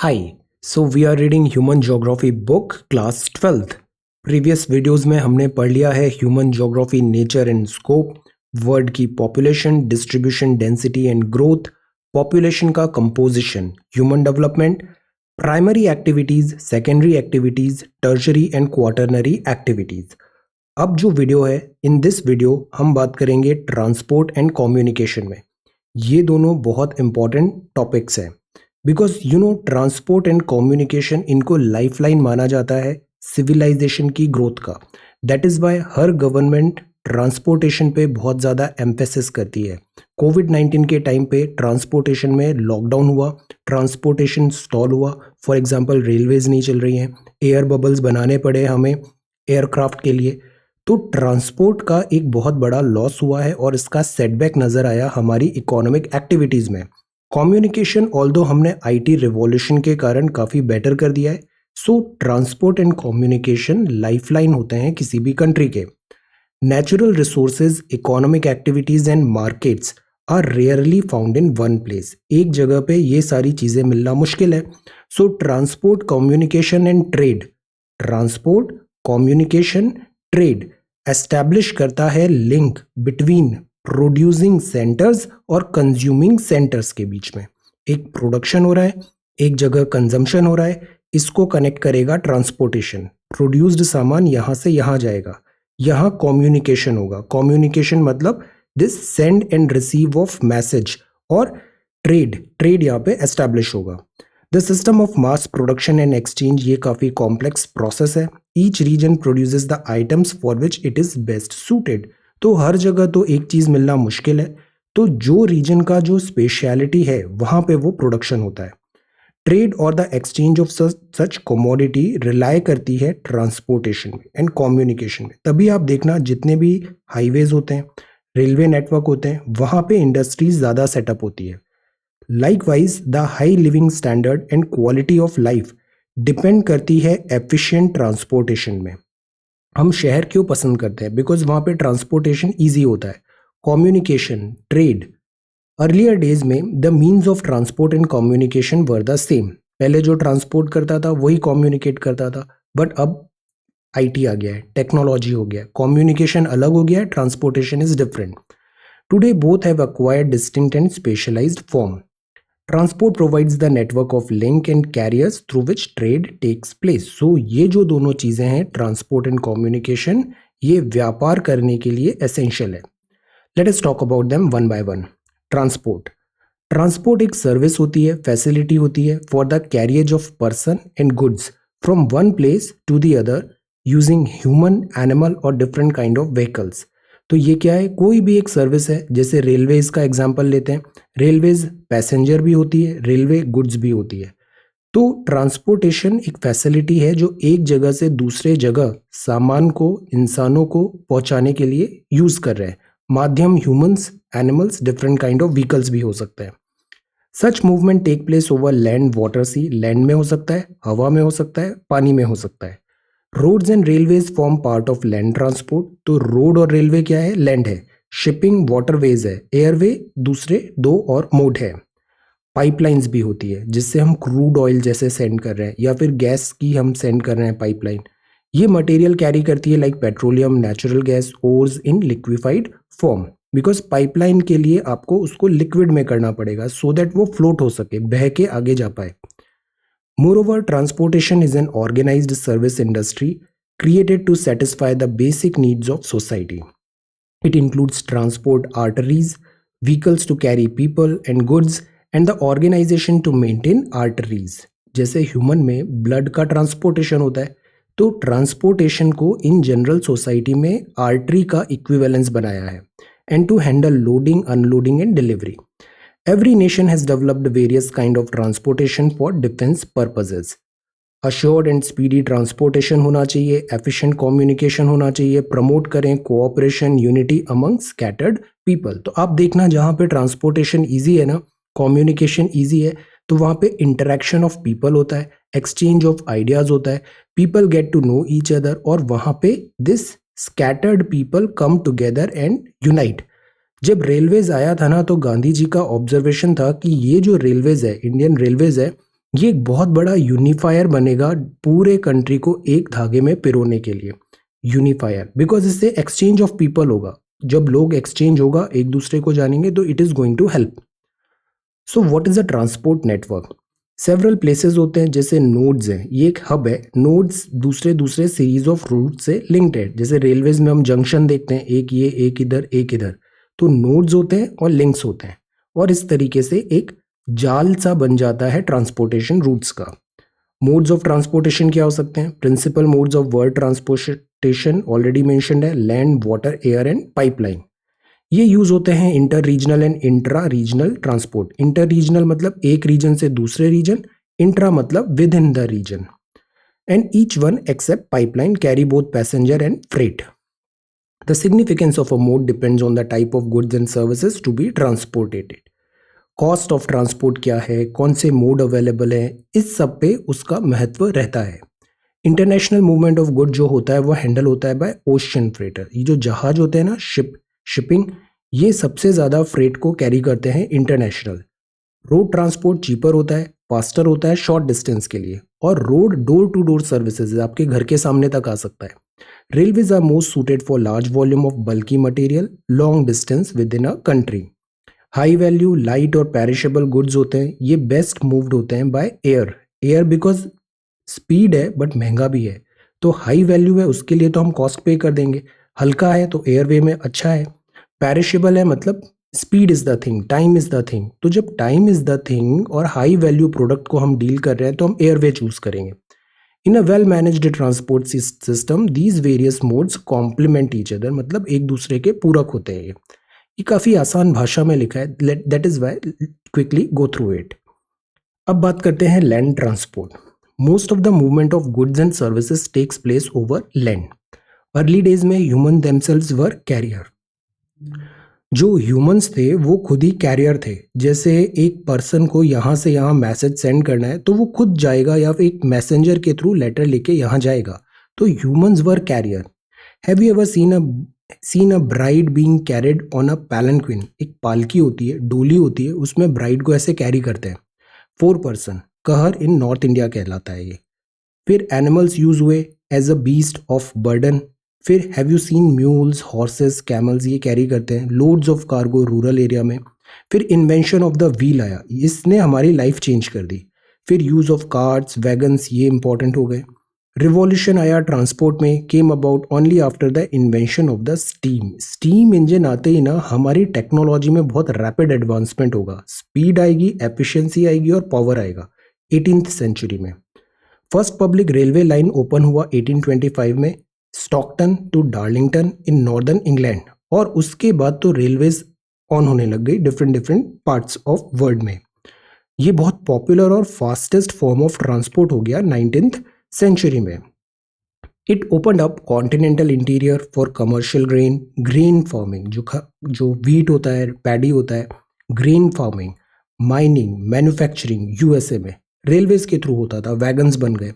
Hi, so we are reading Human Geography book class 12th. Previous videos में हमने पढ़ लिया है human geography nature and scope, world की population, distribution, density and growth, population का composition, human development, primary activities, secondary activities, tertiary and quaternary activities. अब जो video है, इन दिस वीडियो हम बात करेंगे ट्रांसपोर्ट एंड कम्युनिकेशन में। ये दोनों बहुत इंपॉर्टेंट टॉपिक्स हैं बिकॉज ट्रांसपोर्ट एंड कम्युनिकेशन इनको लाइफलाइन माना जाता है सिविलाइजेशन की ग्रोथ का। That is why her government transportation पे बहुत ज़्यादा एम्फेसिस करती है। कोविड-19 के टाइम पे ट्रांसपोर्टेशन में लॉकडाउन हुआ, ट्रांसपोर्टेशन स्टॉल हुआ। फॉर एग्जांपल रेलवेज नहीं चल रही हैं, एयर बबल्स बनाने पड़े हमें एयरक्राफ्ट के लिए। तो ट्रांसपोर्ट का एक बहुत बड़ा लॉस हुआ है और इसका सेटबैक नज़र आया हमारी इकोनॉमिक एक्टिविटीज़ में। कम्युनिकेशन ऑल्दो हमने आईटी रिवॉल्यूशन के कारण काफ़ी बेटर कर दिया है। So transport and communication lifeline होते हैं किसी भी कंट्री के। Natural resources, economic activities and markets are rarely found in one place. एक जगह पे ये सारी चीज़ें मिलना मुश्किल है। So transport, communication and trade, transport, communication, trade establish करता है लिंक बिटवीन प्रोड्यूसिंग सेंटर्स और कंज्यूमिंग सेंटर्स के बीच में। एक प्रोडक्शन हो रहा है, एक जगह कंजम्पशन हो रहा है, इसको कनेक्ट करेगा ट्रांसपोर्टेशन। प्रोड्यूस्ड सामान यहाँ से यहाँ जाएगा, यहाँ कम्युनिकेशन होगा। कम्युनिकेशन मतलब this send and receive of message, और ट्रेड यहाँ पे एस्टैब्लिश होगा। The system of mass production and exchange, ये काफ़ी कॉम्प्लेक्स प्रोसेस है। Each reason produces the items for which it is best suited. तो हर जगह तो एक चीज़ मिलना मुश्किल है, तो जो रीजन का जो स्पेशलिटी है वहाँ पे वो प्रोडक्शन होता है। ट्रेड और the exchange of such commodity rely करती है ट्रांसपोर्टेशन में एंड कम्युनिकेशन में। तभी आप देखना जितने भी हाईवेज होते हैं, रेलवे नेटवर्क होते हैं, वहाँ पे इंडस्ट्रीज ज़्यादा सेटअप होती है। Likewise the high living standard and quality of life depend करती है एफिशिएंट ट्रांसपोर्टेशन में। हम शहर क्यों पसंद करते हैं? बिकॉज वहाँ पे ट्रांसपोर्टेशन ईजी होता है। कम्युनिकेशन, ट्रेड, अर्लियर डेज में the means of transport and communication were the same. पहले जो ट्रांसपोर्ट करता था वही कम्युनिकेट करता था, बट अब आईटी आ गया है, टेक्नोलॉजी हो गया है, कम्युनिकेशन अलग हो गया है, transportation is different. Today both have acquired distinct and specialized form. Transport provides the network of link and carriers through which trade takes place. So ये जो दोनों चीज़ें हैं, ट्रांसपोर्ट एंड कम्युनिकेशन, ये व्यापार करने के लिए एसेंशियल है। Let us talk about them one by one. Transport, transport एक सर्विस होती है, फैसिलिटी होती है for the carriage of person and goods from one place to the other using human, animal और डिफरेंट काइंड ऑफ व्हीकल्स। तो ये क्या है? कोई भी एक सर्विस है। जैसे रेलवेज का एग्जांपल लेते हैं, रेलवेज पैसेंजर भी होती है, रेलवे गुड्स भी होती है। तो ट्रांसपोर्टेशन एक फैसिलिटी है जो एक जगह से दूसरे जगह सामान को, इंसानों को पहुंचाने के लिए यूज कर रहे हैं। माध्यम humans, animals, different kind of vehicles भी हो सकते हैं। Such movement take place over land, water, sea. Land में हो सकता है, हवा में हो सकता है, पानी में हो सकता है। Roads and railways form part of land transport. तो रोड और रेलवे क्या है? लैंड है। शिपिंग वाटरवेज है, एयरवे दूसरे दो और मोड है। पाइपलाइंस भी होती है जिससे हम क्रूड ऑयल जैसे सेंड कर रहे हैं, या फिर गैस की हम सेंड कर रहे हैं पाइपलाइन। ये मटेरियल कैरी करती है like petroleum, natural gas, ores in liquefied form. Because pipeline के लिए आपको उसको लिक्विड में करना पड़ेगा सो दैट वो फ्लोट हो सके, बह के आगे जा पाए। Moreover, transportation is an organized service industry created to satisfy the basic needs of society. It includes transport arteries, vehicles to carry people and goods, and the organization to maintain arteries. जैसे human में blood का transportation होता है, तो transportation को in general society में artery का equivalence बनाया है, and to handle loading, unloading and delivery. Every nation has developed various kind of transportation for defense purposes. Assured and speedy transportation होना चाहिए, efficient communication होना चाहिए, प्रमोट करें cooperation, unity among scattered people. तो आप देखना जहाँ पे transportation easy है ना, communication easy है, तो वहाँ पे interaction of people होता है, exchange of ideas होता है, people get to know each other, और वहाँ पे this scattered people come together and unite. जब रेलवेज आया था ना, तो गांधी जी का ऑब्जर्वेशन था कि ये जो रेलवेज है, इंडियन रेलवेज है, ये एक बहुत बड़ा यूनिफायर बनेगा पूरे कंट्री को एक धागे में पिरोने के लिए। यूनिफायर, बिकॉज इससे एक्सचेंज ऑफ पीपल होगा। जब लोग एक्सचेंज होगा, एक दूसरे को जानेंगे, तो it is going to help. So what is a transport network? Several places होते हैं, जैसे नोड्स हैं, ये एक हब है। नोड्स दूसरे दूसरे सीरीज ऑफ रूट से लिंक्ड है। जैसे रेलवेज में हम जंक्शन देखते हैं, एक ये, एक इधर, एक इधर। तो नोड्स होते हैं और लिंक्स होते हैं, और इस तरीके से एक जाल सा बन जाता है ट्रांसपोर्टेशन रूट्स का। मोड्स ऑफ ट्रांसपोर्टेशन क्या हो सकते हैं? Principal modes of world transportation already mentioned है, land, water, air and pipeline. ये यूज होते हैं inter regional and intra regional transport. Inter regional मतलब एक रीजन से दूसरे रीजन, इंट्रा मतलब within the region, and each one except pipeline carry both passenger and freight. The significance of a mode depends on the type of goods and services to be transported. Cost of transport क्या है, कौन से mode available है, इस सब पे उसका महत्व रहता है। इंटरनेशनल मूवमेंट ऑफ गुड जो होता है वो हैंडल होता है बाय ओशियन फ्रेटर। ये जो जहाज होते हैं ना, शिपिंग, ये सबसे ज़्यादा फ्रेट को कैरी करते हैं इंटरनेशनल। रोड ट्रांसपोर्ट चीपर होता है, फास्टर होता है शॉर्ट डिस्टेंस के लिए, और road door to door services आपके घर के सामने तक आ सकता है। Railways are most suited for large volume of bulky material long distance within a country. High value light और पेरिशेबल गुड्स होते हैं, ये बेस्ट मूव्ड होते हैं by air. Air because speed है बट महंगा भी है, तो हाई वैल्यू है उसके लिए तो हम कॉस्ट पे कर देंगे। हल्का है तो एयरवे में अच्छा है। पेरिशेबल है मतलब speed is the thing, time is the thing. तो जब टाइम इज द थिंग और हाई वैल्यू प्रोडक्ट को हम डील कर रहे हैं तो हम एयरवे चूज करेंगे। In a well managed transport system these various modes complement each other, मतलब एक दूसरे के पूरक होते हैं। ये काफ़ी आसान भाषा में लिखा है, that is why quickly go through it. अब बात करते हैं land transport. Most of the movement of goods and services takes place over land. Early days में ह्यूमन देमसेल्व्स वर कैरियर। जो ह्यूमंस थे वो खुद ही कैरियर थे। जैसे एक पर्सन को यहाँ से यहाँ मैसेज सेंड करना है तो वो खुद जाएगा, या फिर एक मैसेंजर के थ्रू लेटर लेके यहाँ जाएगा। तो humans were carrier. Have you ever seen a bride being carried on a palanquin? एक पालकी होती है, डोली होती है, उसमें ब्राइड को ऐसे कैरी करते हैं। 4 पर्सन, कहर इन नॉर्थ इंडिया कहलाता है ये। फिर एनिमल्स यूज हुए as a beast of burden. फिर have you seen mules, horses, camels, ये कैरी करते हैं। Loads of cargo rural area में। फिर इन्वेंशन ऑफ द व्हील आया, इसने हमारी लाइफ चेंज कर दी। फिर यूज ऑफ कार्ट्स, वैगन्स, ये इंपॉर्टेंट हो गए। रिवॉल्यूशन आया ट्रांसपोर्ट में, came about only after the invention of the steam. Steam engine आते ही ना हमारी टेक्नोलॉजी में बहुत रैपिड एडवांसमेंट होगा। स्पीड आएगी, एफिशिएंसी आएगी और पावर आएगा 18th सेंचुरी में। First public railway line open हुआ 1825 में, Stockton to Darlington in northern England. और उसके बाद तो रेलवेज ऑन होने लग गई different different parts of world में। ये बहुत पॉपुलर और फास्टेस्ट फॉर्म ऑफ ट्रांसपोर्ट हो गया 19th सेंचुरी में। It opened up continental interior for commercial grain farming, जो व्हीट होता है, पैडी होता है, grain farming, mining, manufacturing USA में रेलवेज के थ्रू होता था, वैगन्स बन गए।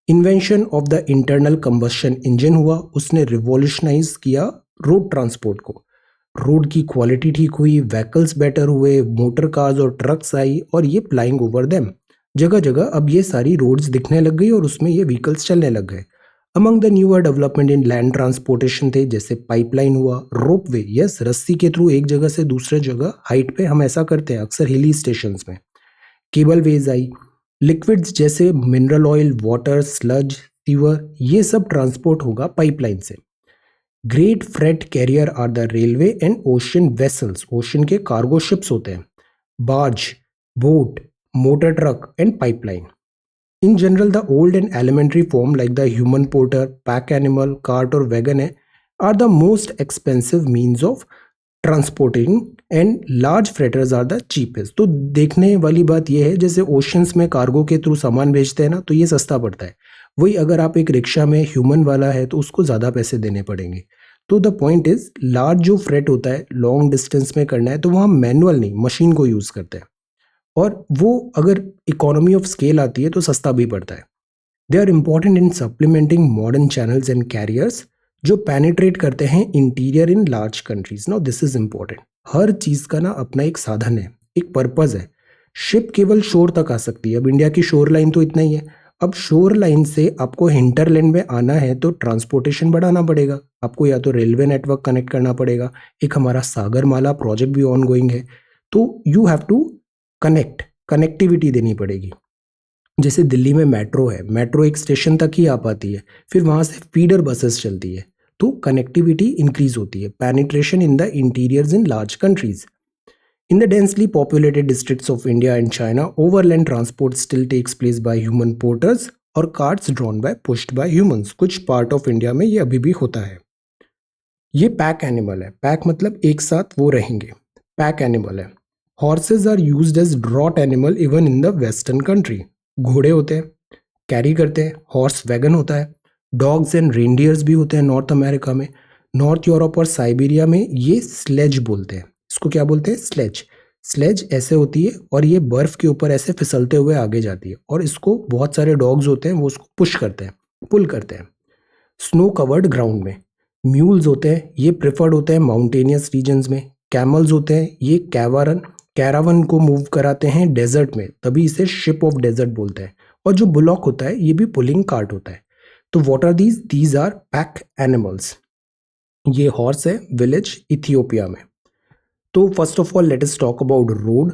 Invention of the internal combustion engine हुआ, उसने रिवॉल्यूशनाइज किया रोड ट्रांसपोर्ट को। रोड की क्वालिटी ठीक हुई, व्हीकल्स बेटर हुए, मोटर कार्स और ट्रक्स आई और ये फ्लाइंग ओवर देम। जगह जगह अब ये सारी रोड्स दिखने लग गई और उसमें ये व्हीकल्स चलने लग गए। Among the newer development in land transportation थे, जैसे पाइपलाइन हुआ, रोपवे, यस, रस्सी के थ्रू एक जगह से दूसरे जगह हाइट पे हम ऐसा करते हैं अक्सर हिली स्टेशंस में। केबल वेज आई। लिक्विड्स जैसे mineral oil, water, sludge, sewer, ये सब ट्रांसपोर्ट होगा पाइपलाइन से। Great freight carrier are the railway and ocean vessels. Ocean के कार्गो शिप्स होते हैं, barge, boat, motor truck and pipeline. In general, the old and elementary form like the human porter, pack animal, cart और wagon are the most expensive means of transporting and large freighters are the cheapest. तो देखने वाली बात यह है, जैसे oceans में cargo के थ्रू सामान भेजते हैं ना, तो ये सस्ता पड़ता है। वही अगर आप एक रिक्शा में ह्यूमन वाला है तो उसको ज़्यादा पैसे देने पड़ेंगे। तो द पॉइंट इज, लार्ज जो फ्रेट होता है लॉन्ग डिस्टेंस में करना है तो वहाँ मैनुअल नहीं, मशीन को यूज़ करते हैं, और वो अगर इकोनॉमी ऑफ स्केल आती है तो सस्ता भी पड़ता है। They are important in supplementing modern channels and carriers, जो पेनिट्रेट करते हैं interior in large countries. Now this is important. हर चीज़ का ना अपना एक साधन है, एक पर्पज़ है। शिप केवल शोर तक आ सकती है। अब इंडिया की शोर लाइन तो इतना ही है। अब शोर लाइन से आपको हिंटरलैंड में आना है तो ट्रांसपोर्टेशन बढ़ाना पड़ेगा, आपको या तो रेलवे नेटवर्क कनेक्ट करना पड़ेगा। एक हमारा सागरमाला प्रोजेक्ट भी ऑन गोइंग है, तो यू हैव टू कनेक्टिविटी देनी पड़ेगी। जैसे दिल्ली में मेट्रो है, मेट्रो एक स्टेशन तक ही आ पाती है, फिर वहां से फीडर बसेस चलती है, तो कनेक्टिविटी इंक्रीज होती है। Penetration in the interiors in large countries. In the densely populated districts of India and China, overland transport still takes place by human porters और carts drawn by pushed by humans। कुछ part of India में ये अभी भी होता है। ये pack animal है। पैक मतलब एक साथ वो रहेंगे, पैक एनिमल है। Horses are used as draught animal even in the western country. घोड़े होते हैं, कैरी करते हैं, हॉर्स वैगन होता है। डॉग्स एंड रेंडियर्स भी होते हैं नॉर्थ अमेरिका में। नॉर्थ यूरोप और साइबेरिया में ये स्लेज बोलते हैं। इसको क्या बोलते हैं? स्लेज। स्लेज ऐसे होती है और ये बर्फ के ऊपर ऐसे फिसलते हुए आगे जाती है, और इसको बहुत सारे डॉग्स होते हैं, वो उसको पुश करते हैं, पुल करते हैं। स्नो कवर्ड ग्राउंड में म्यूल्स होते हैं, ये प्रेफर्ड होते हैं माउंटेनियस रीजन्स में। कैमल्स होते हैं, ये कैरावन को मूव कराते हैं डेजर्ट में, तभी इसे शिप ऑफ डेजर्ट बोलते हैं। और जो बुलॉक होता है ये भी पुलिंग कार्ट होता है। तो what are these are pack animals. ये हॉर्स है, विलेज इथियोपिया में। तो first of all let us talk about road.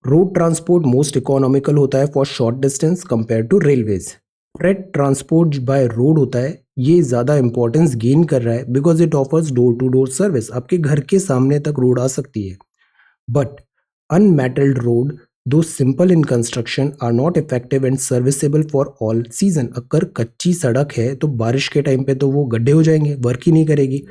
Road transport most economical होता है for short distance compare to railways. Freight transport by road होता है, ये ज़्यादा इंपॉर्टेंस गेन कर रहा है because it offers door to door service. आपके घर के सामने तक रोड आ सकती है। But unmetalled road, though simple in construction, are not effective and serviceable for all season। अगर कच्ची सड़क है तो बारिश के टाइम पे तो वो गड्ढे हो जाएंगे, वर्क ही नहीं करेगी।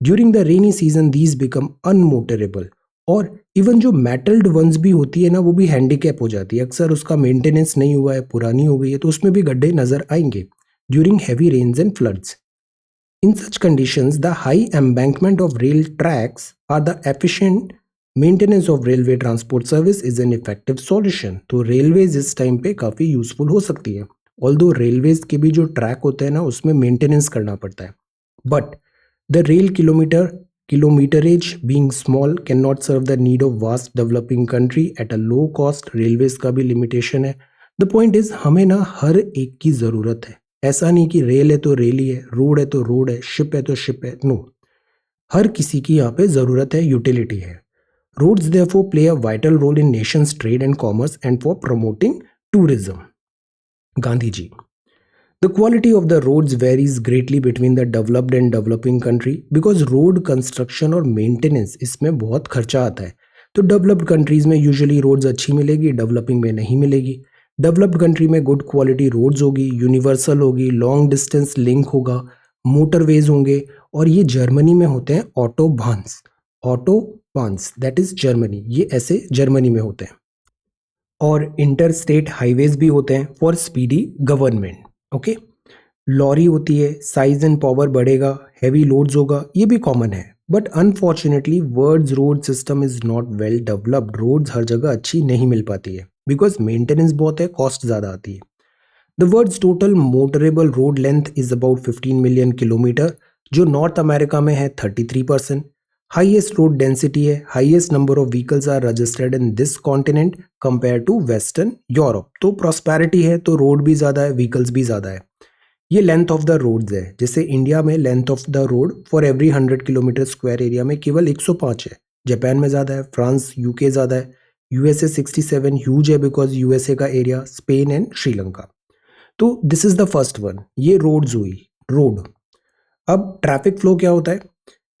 During the rainy season these become unmotorable. और इवन जो मेटल्ड वंस भी होती है ना, वो भी हैंडीकैप हो जाती है। अक्सर उसका मेंटेनेंस नहीं हुआ है, पुरानी हो गई है, तो उसमें भी गड्ढे नजर आएंगे during heavy rains and floods. In such conditions, the high embankment of rail tracks are the efficient maintenance of railway transport service is an effective solution। तो रेलवेज इस टाइम पे काफ़ी यूजफुल हो सकती है। ऑल्दो रेलवेज के भी जो ट्रैक होते हैं ना, उसमें मेंटेनेंस करना पड़ता है। But the rail kilometrage being small can not serve the need of vast developing country at a low cost. Railways का भी लिमिटेशन है। द पॉइंट इज हमें ना हर एक की ज़रूरत है। ऐसा नहीं कि रेल है तो रेल ही है, रोड है तो रोड है, शिप है तो शिप है। नो, हर किसी की यहाँ पे ज़रूरत है, यूटिलिटी है। Roads therefore play a vital role in nations trade and commerce and for promoting tourism. Gandhi ji. The quality of the roads varies greatly between the developed and developing country because road construction और maintenance इसमें बहुत खर्चा आता है। तो developed countries में usually roads अच्छी मिलेगी, डेवलपिंग में नहीं मिलेगी। डेवलप्ड कंट्री में गुड क्वालिटी रोड्स होगी, यूनिवर्सल होगी, लॉन्ग डिस्टेंस लिंक होगा, मोटरवेज होंगे। और ये जर्मनी में होते हैं ऑटोबान्स दैट इज जर्मनी, ये ऐसे जर्मनी में होते हैं। और इंटर स्टेट हाईवेज भी होते हैं for speedy government. Okay, lorry होती है, साइज एंड पावर बढ़ेगा, हैवी लोड्स होगा, ये भी कॉमन है। But unfortunately world's road system is not well developed. Roads हर जगह अच्छी नहीं मिल पाती है बिकॉज मेंटेनेंस बहुत है, कॉस्ट ज़्यादा आती है। The world's total motorable road length is about 15 million kilometre, जो नॉर्थ अमेरिका में है 33%। हाईएस्ट रोड डेंसिटी है, highest number of vehicles are registered in this continent compare to western Europe. तो प्रॉस्पेरिटी है तो रोड भी ज़्यादा है, व्हीकल्स भी ज़्यादा है। ये लेंथ ऑफ द रोड्स है। जैसे इंडिया में length of the road for every 100 kilometre square area में केवल 105 है। जापान में ज़्यादा है, फ्रांस यूके ज़्यादा है, यूएसए 67 ह्यूज है बिकॉज यूएसए का एरिया, स्पेन एंड श्रीलंका। तो this is the first one, ये रोड्स हुई, रोड। अब ट्रैफिक फ्लो क्या होता है?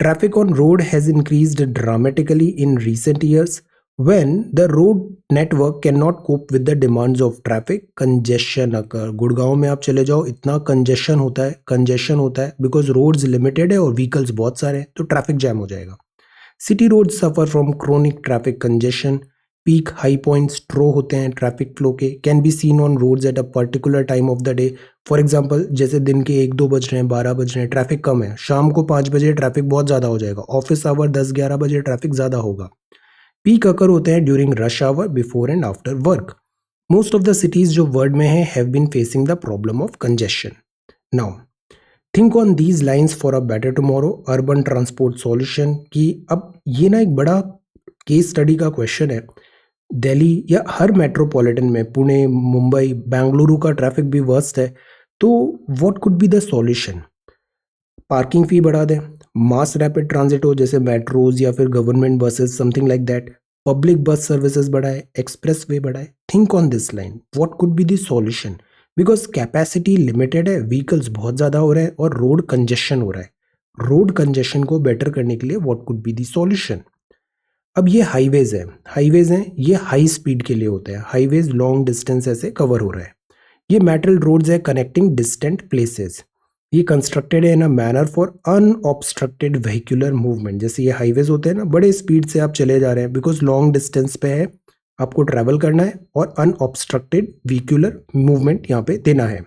Traffic on road has increased dramatically in recent years when the road network cannot cope with the demands of traffic। congestion अगर गुड़गांव में आप चले जाओ, इतना कंजेशन होता है बिकॉज रोड्स लिमिटेड है और व्हीकल्स बहुत सारे हैं, तो ट्रैफिक जैम हो जाएगा। City roads suffer from chronic traffic congestion. Peak high points ट्रो होते हैं ट्रैफिक फ्लो के, can be seen on roads at a particular time of the day. For example, जैसे दिन के 1-2 बज रहे हैं, 12 बज रहे हैं, ट्रैफिक कम है। शाम को 5 बजे ट्रैफिक बहुत ज़्यादा हो जाएगा। ऑफिस आवर 10-11 बजे ट्रैफिक ज़्यादा होगा। पीक अकर होते हैं during rush hour, before and after work. Most of the cities जो वर्ल्ड में है have been facing the problem of congestion. Now think on these lines for a better tomorrow, urban transport solution. की अब ये ना एक बड़ा case study का क्वेश्चन है। दिल्ली या हर मेट्रोपॉलिटन में, पुणे, मुंबई, बेंगलुरु का ट्रैफिक भी वर्स्ट है, तो what could be the solution? Parking फी बढ़ा दें, मास रैपिड ट्रांजिट हो जैसे मेट्रोज या फिर government buses, something like that, public bus services बढ़ाए, एक्सप्रेस वे बढ़ाए। Think on this line, what could be the solution? Because capacity limited है, vehicles बहुत ज़्यादा हो रहे हैं और रोड कंजेशन हो रहा है। रोड कंजेशन को बेटर करने के लिए what could be the solution? अब ये हाईवेज हैं, ये हाई स्पीड के लिए होते हैं। हाईवेज लॉन्ग डिस्टेंस ऐसे कवर हो रहा है। ये मेटल रोड्स है कनेक्टिंग डिस्टेंट प्लेसेस। ये कंस्ट्रक्टेड है in a manner for unobstructed vehicular movement. जैसे ये हाईवेज होते हैं ना, बड़े स्पीड से आप चले जा रहे हैं बिकॉज लॉन्ग डिस्टेंस पे है, आपको ट्रैवल करना है और अनऑब्स्ट्रक्टेड व्हीकुलर मूवमेंट यहाँ पे देना है।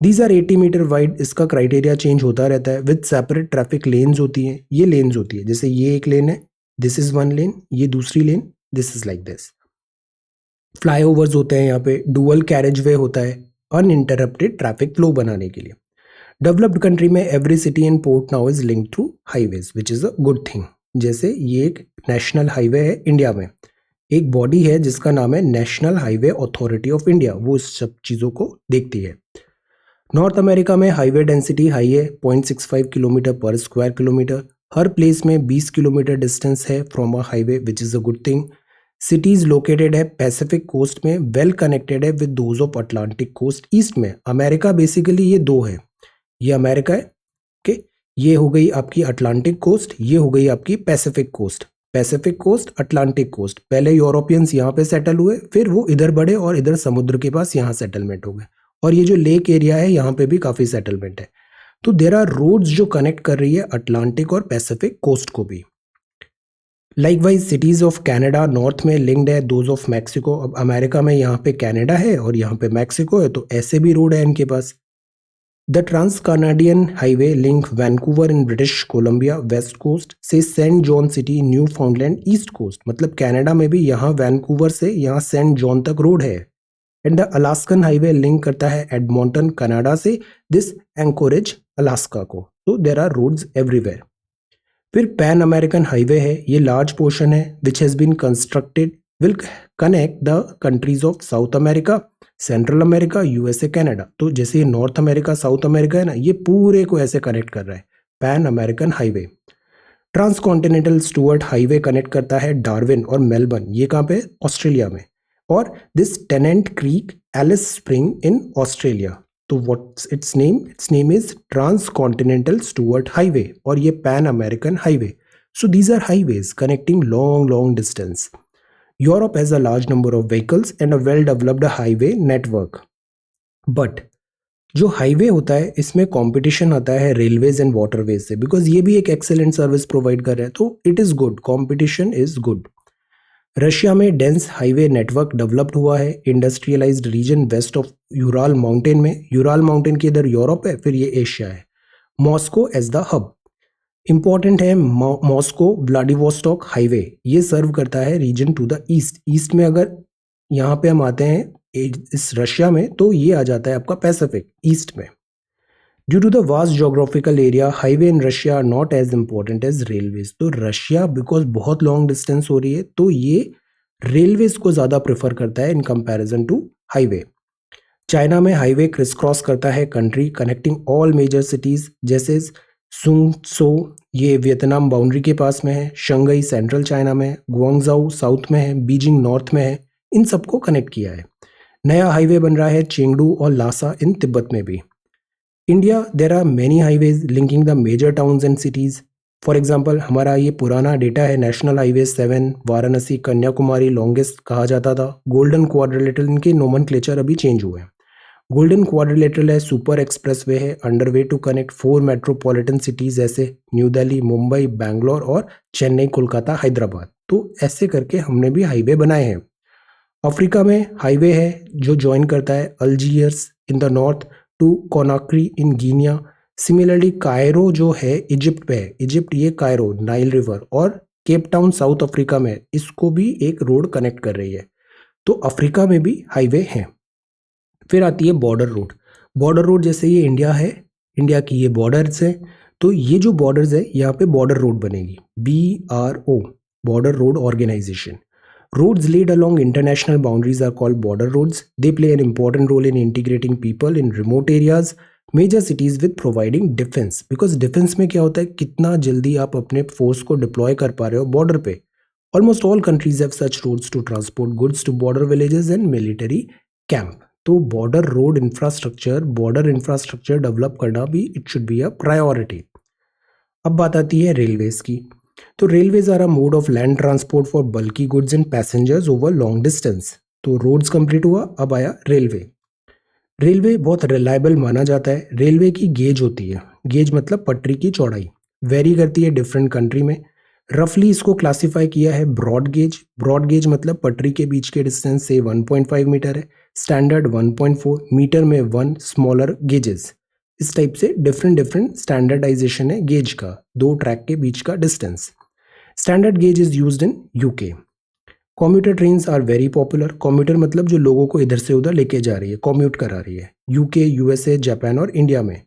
These are 80 metre wide. इसका क्राइटेरिया चेंज होता रहता है। विद सेपरेट ट्रैफिक लेन्स होती हैं, ये लेन्स होती है, जैसे ये एक लेन है, दिस इज वन लेन, ये दूसरी lane, this is like this. Flyovers होते हैं, यहाँ पे डुअल कैरेज वे होता है अनइंटरप्टेड ट्रैफिक फ्लो बनाने के लिए। डेवलप्ड कंट्री में every city and port now is linked through highways, which is a good thing. जैसे ये एक नेशनल हाईवे है इंडिया में, एक बॉडी है जिसका नाम है national highway authority of India, वो इस सब चीज़ों को देखती है। नॉर्थ अमेरिका में हाईवे डेंसिटी हाई है, 0.65 किलोमीटर पर स्क्वायर किलोमीटर। हर प्लेस में 20 किलोमीटर डिस्टेंस है from a highway, which is a good thing. Cities located है पैसिफिक कोस्ट में, वेल कनेक्टेड है with those of Atlantic coast east में। America basically ये दो है, ये अमेरिका है, ओके। ये हो गई आपकी अटलांटिक कोस्ट, ये हो गई आपकी Pacific coast. Pacific coast, Atlantic coast, पहले यूरोपियंस यहाँ पे सेटल हुए, फिर वो इधर बढ़े और इधर समुद्र के पास यहाँ सेटलमेंट हो गए। और ये जो लेक एरिया है यहाँ पे भी काफ़ी सेटलमेंट है। तो देर आर रोड्स जो कनेक्ट कर रही है अटलांटिक और पैसिफिक कोस्ट को भी। Likewise cities of Canada north में लिंक्ड है दोज ऑफ मैक्सिको। अब अमेरिका में यहाँ पे कनाडा है और यहाँ पे मैक्सिको है, तो ऐसे भी रोड है इनके पास। The trans Canadian highway link Vancouver in British Columbia west coast से Saint John city Newfoundland east coast. मतलब कनाडा में भी यहाँ वैंकूवर से यहाँ सेंट जॉन तक रोड है। And the Alaskan highway link करता है एडमॉन्टन कनाडा से दिस एंकोरेज अलास्का को। तो देर आर रोड्स एवरीवेयर। फिर पैन अमेरिकन हाईवे है, ये लार्ज पोर्शन है which has been constructed, will connect the countries of South America, central America, USA, Canada. तो जैसे ये नॉर्थ अमेरिका साउथ अमेरिका है ना, ये पूरे को ऐसे कनेक्ट कर रहा है Pan American highway. Trans continental Stuart highway connect करता है डार्विन और मेलबर्न, ये कहाँ पे, ऑस्ट्रेलिया में। और this Tennant Creek Alice Spring in Australia. तो what's its name? Its name is trans continental Stuart highway और ये Pan American highway. So these are highways connecting long distance. Europe has a large number of vehicles and a well-developed highway network. But जो highway होता है इसमें competition आता है railways and waterways से, because ये भी एक एक्सेलेंट सर्विस प्रोवाइड कर रहे हैं, तो it is good, competition is good. Russia में डेंस हाईवे नेटवर्क डेवलप्ड हुआ है, industrialised region west of Ural mountain में। यूराल माउंटेन के इधर यूरोप है, फिर ये एशिया है। Moscow as the hub important है। मॉस्को व्लादिवोस्टॉक हाईवे ये सर्व करता है region to the east. East में अगर यहाँ पे हम आते हैं इस रशिया में, तो ये आ जाता है आपका पैसिफिक ईस्ट में। Due to the vast geographical area highway in Russia are not as important as railways. तो रशिया बिकॉज बहुत लॉन्ग डिस्टेंस हो रही है, तो ये रेलवेज को ज़्यादा प्रेफर करता है in comparison to highway. China में हाईवे क्रिस क्रॉस करता है country connecting all major cities, जैसे सुंगसो ये वियतनाम बाउंड्री के पास में है, शंघई सेंट्रल चाइना में है, गुआंगझाऊ साउथ में है, बीजिंग नॉर्थ में है, इन सबको कनेक्ट किया है। नया हाईवे बन रहा है चेंगडू और लासा इन तिब्बत में भी। India there are many highways linking the major towns and cities. For example हमारा ये पुराना डेटा है, national highway 7 Varanasi Kanyakumari longest कहा जाता था। गोल्डन क्वाड्रिलेटरल, इनके नोमेनक्लेचर अभी चेंज हुए हैं। गोल्डन क्वाड्रिलेटरल है, सुपर एक्सप्रेसवे है, underway to connect 4 metropolitan cities जैसे न्यू दिल्ली, मुंबई, बैंगलोर और चेन्नई, कोलकाता, हैदराबाद। तो ऐसे करके हमने भी हाईवे बनाए हैं। अफ्रीका में हाईवे है जो ज्वाइन करता है Algiers in the north to Conakry in Guinea. Similarly Cairo जो है इजिप्ट पे है, इजिप्ट ये कायरो नाइल रिवर और केप टाउन साउथ अफ्रीका में, इसको भी एक रोड कनेक्ट कर रही है। तो अफ्रीका में भी हाईवे हैं। फिर आती है बॉर्डर रोड। बॉर्डर रोड जैसे ये इंडिया है, इंडिया की ये बॉर्डर्स है, तो ये जो बॉर्डर्स है यहाँ पे बॉर्डर रोड बनेगी, BRO border road organisation. Roads laid along international boundaries are called border roads. They play an important role in integrating people in remote areas, major cities with providing defense. Because defense में क्या होता है, कितना जल्दी आप अपने force को deploy कर पा रहे हो बॉर्डर पे. Almost all countries have such roads to transport goods to border villages and military camp. तो बॉर्डर इंफ्रास्ट्रक्चर डेवलप करना भी it should be a priority. अब बात आती है रेलवेज की. तो railways are a mode of land transport for bulky goods and passengers over long distance. तो रोड्स कंप्लीट हुआ, अब आया रेलवे. रेलवे बहुत रिलायबल माना जाता है. रेलवे की गेज होती है, गेज मतलब पटरी की चौड़ाई, वेरी करती है डिफरेंट कंट्री में. रफली इसको क्लासिफाई किया है ब्रॉड गेज. ब्रॉड गेज मतलब पटरी के बीच के डिस्टेंस से 1.5 मीटर है, स्टैंडर्ड 1.4 मीटर में 1 स्मॉलर गेजेस. इस टाइप से डिफरेंट स्टैंडर्डाइजेशन है गेज का, दो ट्रैक के बीच का distance. Standard gauge is used in UK. Commuter trains are very popular. Commuter मतलब जो लोगों को इधर से उधर लेके जा रही है, कॉम्यूट करा रही है. यूके, यूएसए, जापान और इंडिया में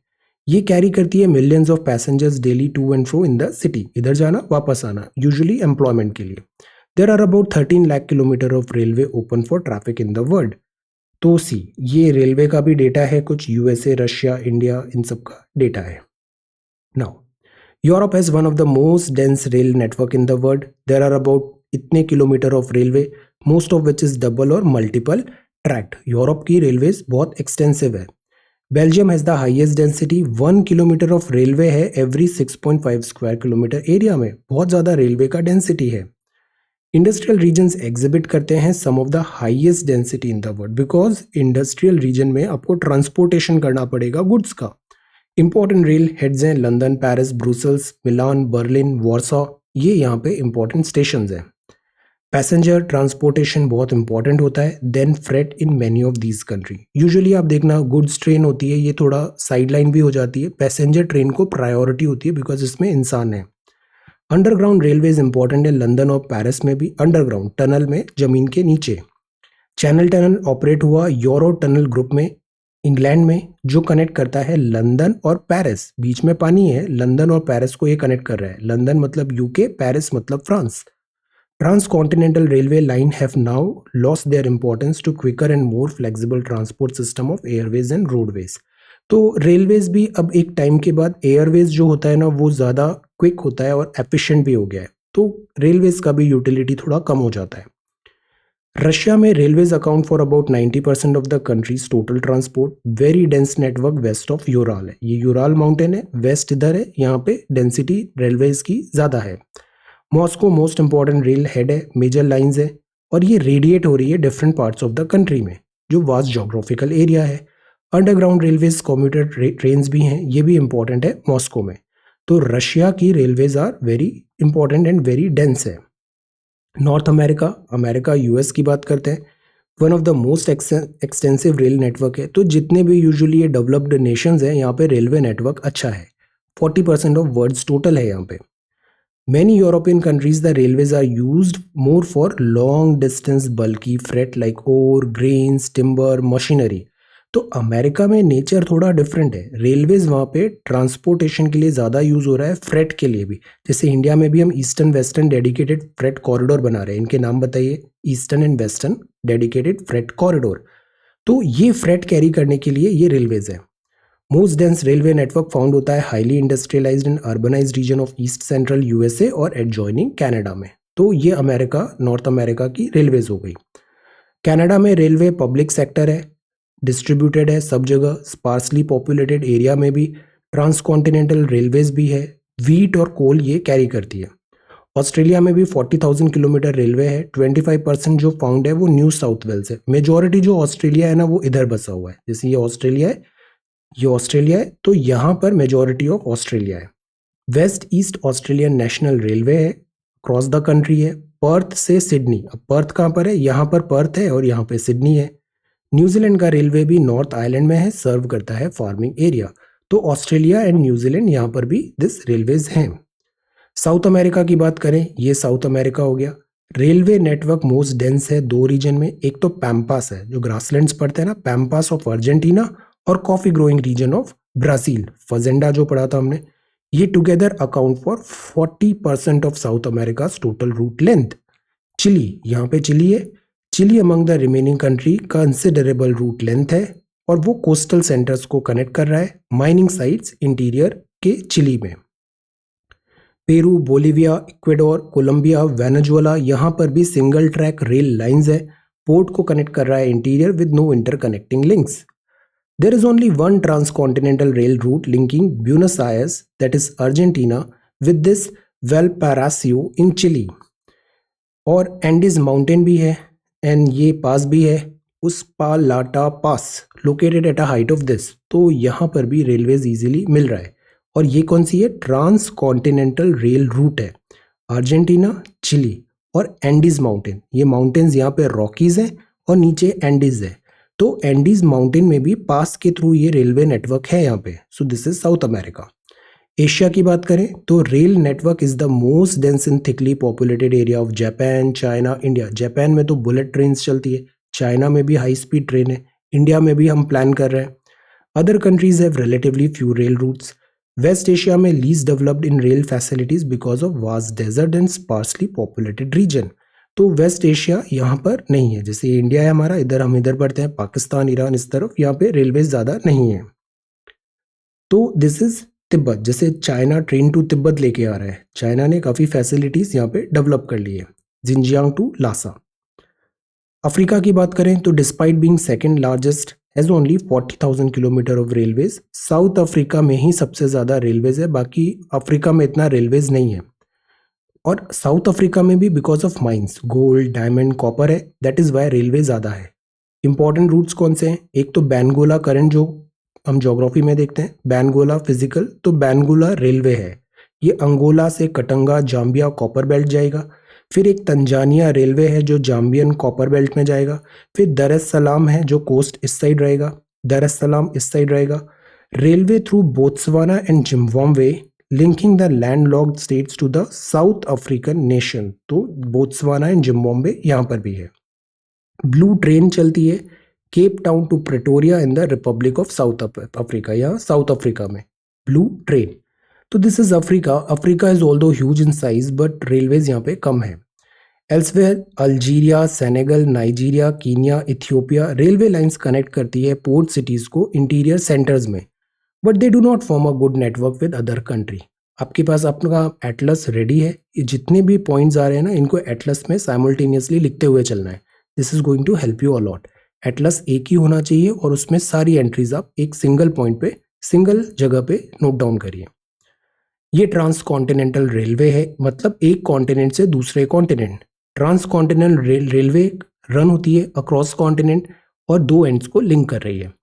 ये कैरी करती है millions of passengers daily to and fro in the city. इधर जाना वापस आना, यूजुअली एम्प्लॉयमेंट के लिए. There are about 13 lakh kilometre of railway open for traffic in the world. तो सी, ये रेलवे का भी डेटा है, कुछ यूएसए, रशिया, इंडिया, इन सब का डेटा है. Now Europe has one of the most dense rail network in the world. There are about इतने kilometre of railway, most of which is double और मल्टीपल ट्रैक्ड. यूरोप की railways बहुत extensive है. Belgium has the highest density. 1 kilometre of railway है every 6.5 square kilometre area में. बहुत ज़्यादा railway का डेंसिटी है. इंडस्ट्रियल रीजन्स एग्जिबिट करते हैं some of the highest density in the world, because industrial region में आपको ट्रांसपोर्टेशन करना पड़ेगा गुड्स का. इंपॉर्टेंट रेल हेड्स हैं London, Paris, Brussels, Milan, Berlin, Warsaw. ये यहाँ पे इंपॉर्टेंट स्टेशंस हैं. पैसेंजर ट्रांसपोर्टेशन बहुत इंपॉर्टेंट होता है. Then freight in many of these country. Usually आप देखना गुड्स ट्रेन होती है, ये थोड़ा साइड लाइन भी हो जाती है. पैसेंजर ट्रेन को प्रायोरिटी होती है बिकॉज इसमें इंसान है. अंडरग्राउंड रेलवेज इंपॉर्टेंट है लंदन और पेरिस में भी. अंडरग्राउंड टनल में, जमीन के नीचे. चैनल टनल ऑपरेट हुआ यूरो टनल ग्रुप में इंग्लैंड में, जो कनेक्ट करता है लंदन और पेरिस. बीच में पानी है, लंदन और पेरिस को ये कनेक्ट कर रहा है. लंदन मतलब यूके, पेरिस मतलब France. Transcontinental railway line have now lost their importance to quicker and more flexible transport system of airways and roadways. तो रेलवेज भी अब एक टाइम के बाद, एयरवेज जो होता है ना वो ज़्यादा क्विक होता है और एफिशिएंट भी हो गया है, तो रेलवेज का भी यूटिलिटी थोड़ा कम हो जाता है. रशिया में railways account for about 90% of the countries total transport. Very dense network west of Ural है. ये यूराल माउंटेन है, वेस्ट इधर है, यहाँ पे डेंसिटी रेलवेज की ज़्यादा है. Moscow most important rail head है, मेजर लाइंस है, और ये रेडिएट हो रही है different parts of the country में, जो वास्ट जोग्राफिकल एरिया है. अंडरग्राउंड रेलवेज, कम्यूटर ट्रेन्स भी हैं, ये भी इंपॉर्टेंट है मॉस्को में. तो रशिया की railways are very important and very dense है. नॉर्थ अमेरिका, अमेरिका, यूएस की बात करते हैं. One of the most extensive rail network है. तो जितने भी यूजुअली ये डेवलप्ड नेशंस हैं, यहाँ पे रेलवे नेटवर्क अच्छा है. 40% ऑफ वर्ल्ड्स टोटल है यहाँ पे. Many European countries, the railways are used more for long distance bulky freight like ore, grains, timber, machinery. तो अमेरिका में नेचर थोड़ा डिफरेंट है. रेलवेज वहाँ पे ट्रांसपोर्टेशन के लिए ज़्यादा यूज़ हो रहा है, फ्रेट के लिए भी. जैसे इंडिया में भी हम eastern western dedicated freight corridor बना रहे हैं. इनके नाम बताइए. Eastern and western dedicated freight corridor. तो ये फ्रेट कैरी करने के लिए ये रेलवेज है. Most dense railway network found होता है highly industrialised and urbanised region of east central USA और एडजॉइनिंग कनाडा में. तो ये अमेरिका, नॉर्थ अमेरिका की रेलवेज हो गई. कनाडा में रेलवे पब्लिक सेक्टर है, डिस्ट्रीब्यूटेड है सब जगह. स्पार्सली पॉपुलेटेड एरिया में भी ट्रांसकॉन्टिनेंटल रेलवेज भी है. व्हीट और कोल ये कैरी करती है. ऑस्ट्रेलिया में भी 40,000 किलोमीटर रेलवे है. 25% जो फाउंड है वो न्यू साउथ वेल्स है. मेजॉरिटी जो ऑस्ट्रेलिया है ना वो इधर बसा हुआ है. जैसे ये ऑस्ट्रेलिया है, ये ऑस्ट्रेलिया है, तो यहाँ पर मेजॉरिटी ऑफ ऑस्ट्रेलिया है. West east Australian national railway है, क्रॉस द कंट्री है. पर्थ से सिडनी. अब पर्थ कहाँ पर है? यहाँ पर पर्थ है और यहाँ पे सिडनी है. न्यूजीलैंड का रेलवे भी नॉर्थ आइलैंड में है, सर्व करता है फार्मिंग एरिया. तो ऑस्ट्रेलिया एंड न्यूजीलैंड यहाँ पर भी दिस रेलवेज हैं. साउथ अमेरिका की बात करें, ये साउथ अमेरिका हो गया. रेलवे नेटवर्क मोस्ट डेंस है दो रीजन में. एक तो पैम्पास है, जो ग्रासलैंड्स पड़ते हैं ना, पैम्पास ऑफ अर्जेंटीना और coffee growing region of Brazil, फजेंडा जो पढ़ा था हमने. ये together account for 40% of South America total route length. Chile, यहाँ पे चिली है। Chile among the remaining country considerable route length है और वो कोस्टल सेंटर्स को कनेक्ट कर रहा है माइनिंग साइट्स इंटीरियर के चिली में। Peru, Bolivia, Ecuador, Colombia, Venezuela, यहाँ पर भी सिंगल ट्रैक रेल लाइंस है। पोर्ट को कनेक्ट कर रहा है interior with no interconnecting links. There is only one transcontinental rail route linking Buenos Aires, that is Argentina, with this Valparaiso in Chile. और Andes mountain भी है and ये pass भी है Uspallata pass located at a height of this. तो यहाँ पर भी रेलवेज इजीली मिल रहा है। और ये कौन सी है? ट्रांस कॉन्टिनेंटल रेल रूट है। अर्जेंटीना, चिली और एंडीज माउंटेन, ये माउंटेन्स यहाँ पे रॉकीज हैं और नीचे एंडीज है। तो एंडीज माउंटेन में भी पास के थ्रू ये रेलवे नेटवर्क है यहाँ पे। So this is South America. Asia की बात करें तो rail network is the most dense in thickly populated area of Japan, China, India. Japan में तो बुलेट ट्रेन चलती है, चाइना में भी हाई स्पीड ट्रेन है, इंडिया में भी हम प्लान कर रहे हैं। Other countries have relatively few rail routes. West Asia में least developed in rail facilities because of vast desert and sparsely populated region. तो वेस्ट एशिया यहाँ पर नहीं है, जैसे इंडिया है हमारा, इधर हम इधर बढ़ते हैं, पाकिस्तान, ईरान, इस तरफ यहाँ पे रेलवे ज़्यादा नहीं है। तो दिस इज तिब्बत, जैसे चाइना ट्रेन टू तिब्बत लेके आ रहा है, चाइना ने काफ़ी फैसिलिटीज़ यहाँ पे डेवलप कर ली है। Xinjiang to Lasa. अफ्रीका की बात करें तो despite being second largest has only 40,000 kilometre of railways. South Africa में ही सबसे ज़्यादा रेलवेज है, बाकी अफ्रीका में इतना रेलवेज नहीं है। और साउथ अफ्रीका में भी because of mines, gold, diamond, copper है, दैट इज़ वाई रेलवे ज़्यादा है। इंपॉर्टेंट रूट्स कौन से हैं? एक तो बैंगोला करंट, जो हम ज्योग्राफी में देखते हैं, बैंगोला फिजिकल, तो बैंगोला रेलवे है, ये अंगोला से कटंगा, जाम्बिया, कॉपर बेल्ट जाएगा। फिर एक तंजानिया रेलवे है जो जाम्बियन कॉपर बेल्ट में जाएगा। फिर दर एस सलाम है जो कोस्ट इस साइड रहेगा, दर एस सलाम इस साइड रहेगा। Railway through Botswana and Zimbabwe linking the landlocked states to the South African nation. तो बोत्सवाना एंड जिम्बाब्वे यहाँ पर भी है। ब्लू ट्रेन चलती है Cape Town to Pretoria in the Republic of South Africa, यहाँ साउथ अफ्रीका में blue train. तो this is Africa. Africa is although huge in size but railways यहाँ पे कम है। Elsewhere Algeria, Senegal, Nigeria, Kenya, Ethiopia, railway lines connect करती है port cities को इंटीरियर सेंटर्स में, but they do not form a good network with other country. आपके पास अपना एटलस रेडी है, ये जितने भी पॉइंट्स आ रहे हैं ना, इनको एटलस में साइमल्टेनियसली लिखते हुए चलना है। This is going to help you a lot. Atlas एक ही होना चाहिए और उसमें सारी एंट्रीज आप एक सिंगल पॉइंट पे, सिंगल जगह पे नोट डाउन करिए। ये ट्रांस कॉन्टिनेंटल रेलवे है, मतलब एक कॉन्टिनेंट से दूसरे continent. Transcontinental railway run होती है अक्रॉस कॉन्टिनेंट और दो एंड्स को लिंक कर रही है।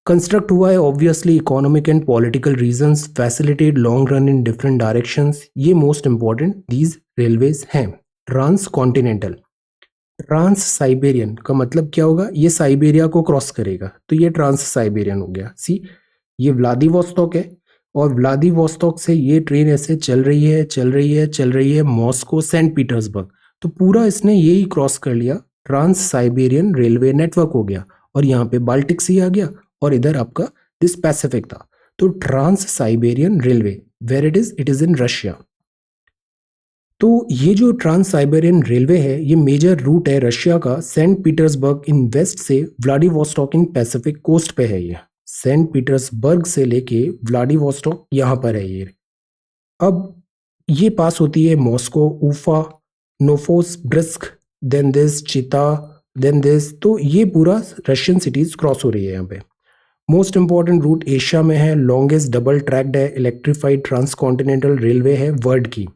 कंस्ट्रक्ट हुआ है obviously economic and political reasons, facilitate long run in different directions. ये मोस्ट इंपॉर्टेंट दीज रेलवेज हैं। Transcontinental. ट्रांस साइबेरियन का मतलब क्या होगा? ये साइबेरिया को क्रॉस करेगा, तो ये ट्रांस साइबेरियन हो गया। सी, ये व्लादिवोस्टॉक है और व्लादिवोस्टॉक से ये ट्रेन ऐसे चल रही है, चल रही है, चल रही है मॉस्को, सेंट पीटर्सबर्ग। तो पूरा इसने यही क्रॉस कर लिया, ट्रांस साइबेरियन रेलवे नेटवर्क हो गया। और यहाँ पे बाल्टिक सी आ गया और इधर आपका दिस पैसिफिक था। तो trans Siberian railway, where it is in Russia. तो ये जो ट्रांस साइबेरियन रेलवे है, ये मेजर रूट है रशिया का, सेंट पीटर्सबर्ग इन वेस्ट से व्लादिवोस्टॉक इन पैसिफिक कोस्ट पे है। ये सेंट पीटर्सबर्ग से लेके व्लादिवोस्टॉक यहाँ पर है ये। अब ये पास होती है मॉस्को, उफा, नोवोसिबिर्स्क, देन दिस चिता, देन दिस। तो ये पूरा रशियन सिटीज क्रॉस हो रही है यहाँ पे। मोस्ट इंपॉर्टेंट रूट एशिया में है, लॉन्गेस्ट डबल ट्रैक्ड है, इलेक्ट्रीफाइड ट्रांस कॉन्टिनेंटल रेलवे है वर्ल्ड की।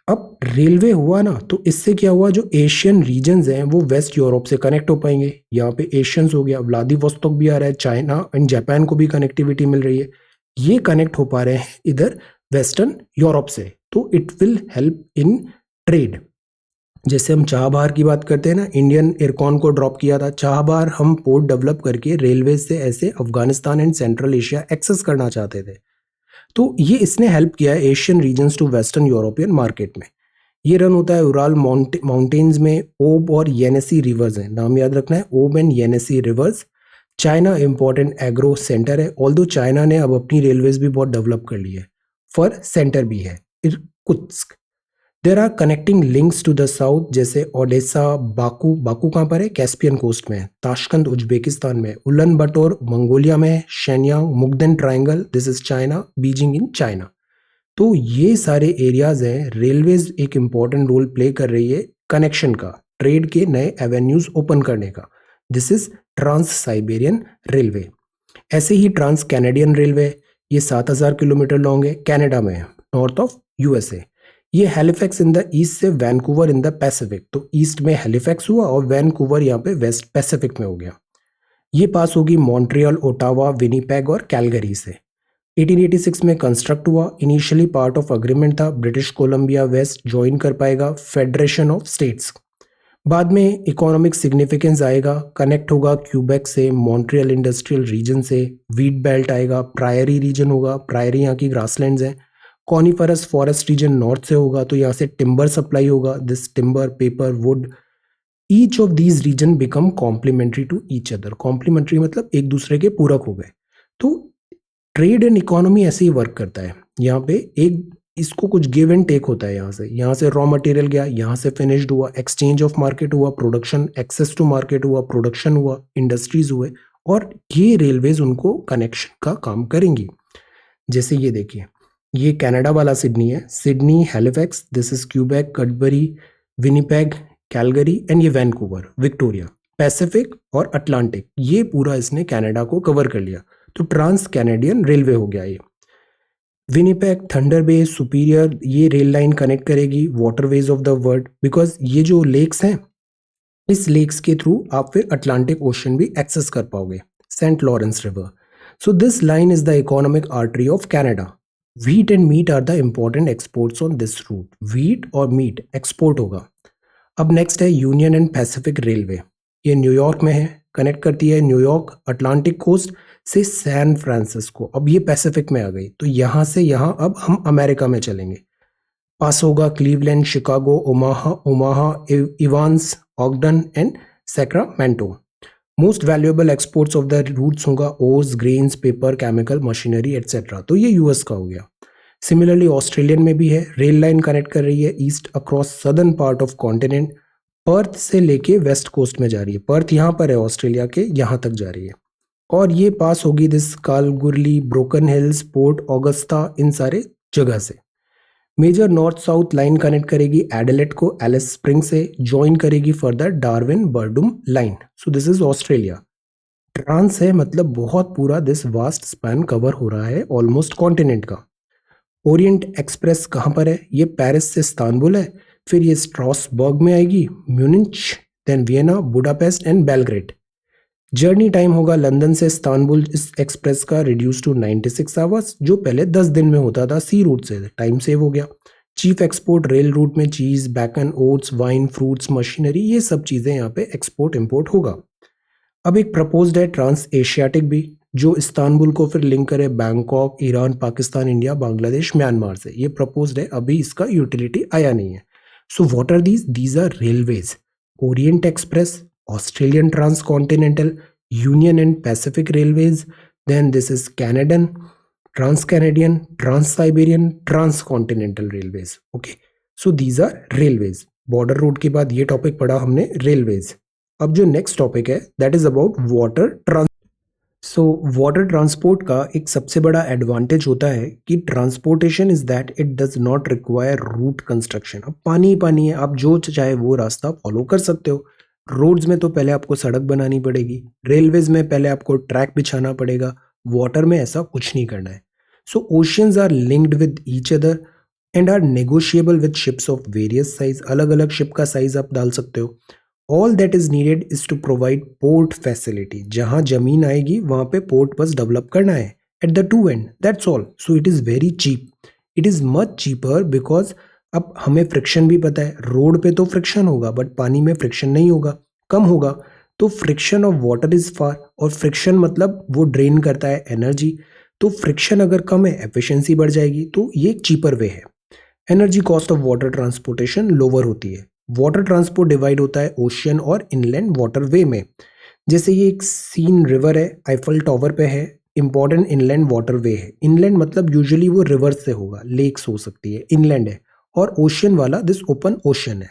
अब रेलवे हुआ ना, तो इससे क्या हुआ, जो एशियन रीजन्स हैं वो वेस्ट यूरोप से कनेक्ट हो पाएंगे। यहाँ पे एशियंस हो गया, व्लादिवोस्टॉक भी आ रहा है, चाइना एंड जापान को भी कनेक्टिविटी मिल रही है। ये कनेक्ट हो पा रहे हैं इधर वेस्टर्न यूरोप से, तो it will help in trade. जैसे हम चाबहार की बात करते हैं ना, इंडियन एयरकॉन को ड्रॉप किया था चाबहार, हम पोर्ट डेवलप करके रेलवे से ऐसे Afghanistan and Central Asia access करना चाहते थे। तो ये इसने हेल्प किया है Asian regions to western European market में। ये रन होता है उराल माउंटेन्स में, ओब और येनेसी रिवर्स हैं, नाम याद रखना है, Ob and Yenisei rivers. China important agro centre है, ऑल्दो चाइना ने अब अपनी रेलवेज भी बहुत डेवलप कर ली है, फॉर सेंटर भी है Irkutsk. There are connecting links to the south, जैसे ओडेसा, बाकू। बाकू कहाँ पर है? कैस्पियन कोस्ट में है। ताशकंद उज्बेकिस्तान में, उलन बटोर मंगोलिया में, Shenyang Mukden triangle, this is China, Beijing in China. तो ये सारे एरियाज हैं। रेलवेज एक इंपॉर्टेंट रोल प्ले कर रही है कनेक्शन का, ट्रेड के नए एवेन्यूज ओपन करने का। This is trans Siberian railway. ऐसे ही ट्रांस कैनेडियन रेलवे, ये 7,000 किलोमीटर लॉन्ग है, कनाडा में है, नॉर्थ ऑफ यूएसए। ये हैलिफैक्स इन द ईस्ट से वैंकूवर इन द पैसिफिक, तो ईस्ट में हैलिफैक्स हुआ और वैंकूवर यहाँ पे वेस्ट पैसिफिक में हो गया। ये पास होगी मॉन्ट्रियल, ओटावा, विनीपेग और कैलगरी से। 1886 में कंस्ट्रक्ट हुआ। इनिशियली पार्ट ऑफ अग्रीमेंट था, ब्रिटिश कोलंबिया वेस्ट ज्वाइन कर पाएगा फेडरेशन ऑफ स्टेट्स। बाद में इकोनॉमिक सिग्निफिकेंस आएगा, कनेक्ट होगा क्यूबेक से, मॉन्ट्रियल इंडस्ट्रियल रीजन से, वीट बेल्ट आएगा, प्रायरी रीजन होगा, प्रायरी यहाँ की ग्रासलैंड्स हैं। कॉनिफरस फॉरेस्ट रीजन नॉर्थ से होगा, तो यहाँ से टिम्बर सप्लाई होगा, this timber, paper, wood, each of these region become complementary to each other. Complementary मतलब एक दूसरे के पूरक हो गए। तो ट्रेड एंड इकोनॉमी ऐसे ही वर्क करता है। यहाँ पे एक इसको कुछ गिव एंड टेक होता है। यहाँ से रॉ मटेरियल गया, यहाँ से फिनिश्ड हुआ, एक्सचेंज ऑफ मार्केट हुआ, प्रोडक्शन, एक्सेस टू मार्केट हुआ, प्रोडक्शन हुआ, इंडस्ट्रीज हुए, और ये रेलवेज उनको कनेक्शन का काम करेंगी। जैसे ये देखिए, ये कनाडा वाला सिडनी है, Sydney, Halifax, this is Quebec, Sudbury, Winnipeg, Calgary, and ये वैंकूवर, विक्टोरिया, पैसिफिक और अटलांटिक, ये पूरा इसने कनाडा को कवर कर लिया। तो ट्रांस कैनेडियन रेलवे हो गया ये। विनीपेग, थंडर बे, सुपीरियर, ये रेल लाइन कनेक्ट करेगी waterways of the world, because ये जो लेक्स हैं, इस लेक्स के थ्रू आप फिर अटलांटिक ओशन भी एक्सेस कर पाओगे, Saint Lawrence river. So this line is the economic artery of Canada. Wheat and meat are the important exports on this route. Wheat और मीट एक्सपोर्ट होगा। अब नेक्स्ट है यूनियन एंड पैसिफिक रेलवे। ये New York में है, connect करती है New York Atlantic coast से सैन फ्रांसिस्को। अब ये पैसिफिक में आ गई, तो यहाँ से यहाँ अब हम अमेरिका में चलेंगे। पास होगा Cleveland, Chicago, Omaha, Evans, Ogden and Sacramento. Most valuable exports of the routes होगा ores, grains, paper, chemical, machinery etcetera. तो ये यूएस का हो गया। सिमिलरली ऑस्ट्रेलियन में भी है, रेल लाइन कनेक्ट कर रही है east across southern part of continent, Perth से लेके वेस्ट कोस्ट में जा रही है। पर्थ यहाँ पर है ऑस्ट्रेलिया के, यहाँ तक जा रही है। और ये पास होगी this Kalgoorlie, Broken Hills, Port Augusta, इन सारे जगह से। Major north south line connect करेगी एडिलेड को एलिस स्प्रिंग से, ज्वाइन करेगी further Darwin Birdum line. So this is Australia. Trans है मतलब बहुत पूरा दिस वास्ट स्पैन कवर हो रहा है ऑलमोस्ट कॉन्टिनेंट का। ओरिएंट एक्सप्रेस कहाँ पर है? ये पेरिस से इस्तांबुल है, फिर ये स्ट्रासबर्ग में आएगी, Munich, then Vienna, Budapest and Belgrade. Journey time होगा लंदन से इस्तांबुल इस एक्सप्रेस का रिड्यूस टू 96 आवर्स, जो पहले 10 दिन में होता था सी रूट से, टाइम सेव हो गया। चीफ एक्सपोर्ट रेल रूट में cheese, bacon, oats, wine, fruits, machinery, ये सब चीजें यहाँ पे एक्सपोर्ट इंपोर्ट होगा। अब एक प्रपोज्ड है ट्रांस एशियाटिक भी, जो इस्तांबुल को फिर लिंक करे Bangkok, Iran, Pakistan, India, Bangladesh, Myanmar से। ये प्रपोज्ड है, अभी इसका यूटिलिटी आया नहीं है। So what are these are railways, Orient Express, Australian trans continental, Union and Pacific railways, then this is Canadian, trans Canadian, trans Siberian, trans continental railways. Okay, so these are railways. Border road के बाद ये topic पढ़ा हमने railways. अब जो next topic है that is about water trans. So water transport का एक सबसे बड़ा एडवांटेज होता है कि transportation is that it does not require route construction. अब पानी ही पानी है, आप जो चाहे वो रास्ता फॉलो कर सकते हो। रोड्स में तो पहले आपको सड़क बनानी पड़ेगी, रेलवेज में पहले आपको ट्रैक बिछाना पड़ेगा, वाटर में ऐसा कुछ नहीं करना है। So oceans are linked with each other and are negotiable with ships of various size. अलग अलग शिप का साइज आप डाल सकते हो। All that is needed is to provide port facility. जहां जमीन आएगी वहां पे पोर्ट बस डेवलप करना है at the two end, that's all. So it is very cheap, it is much cheaper because अब हमें फ्रिक्शन भी पता है, रोड पे तो फ्रिक्शन होगा बट पानी में फ्रिक्शन नहीं होगा, कम होगा। तो friction of water is far, और फ्रिक्शन मतलब वो ड्रेन करता है एनर्जी। तो फ्रिक्शन अगर कम है एफिशिएंसी बढ़ जाएगी, तो ये एक चीपर वे है। Energy cost of water transportation lower होती है। वाटर ट्रांसपोर्ट डिवाइड होता है ओशियन और इनलैंड वाटर वे में। जैसे ये एक सीन रिवर है, आईफल टावर पे है, इंपॉर्टेंट इनलैंड वाटर वे है। इनलैंड मतलब यूजुअली वो रिवर से होगा, लेक्स हो सकती है, इनलैंड है। और ओशियन वाला दिस ओपन ओशन है।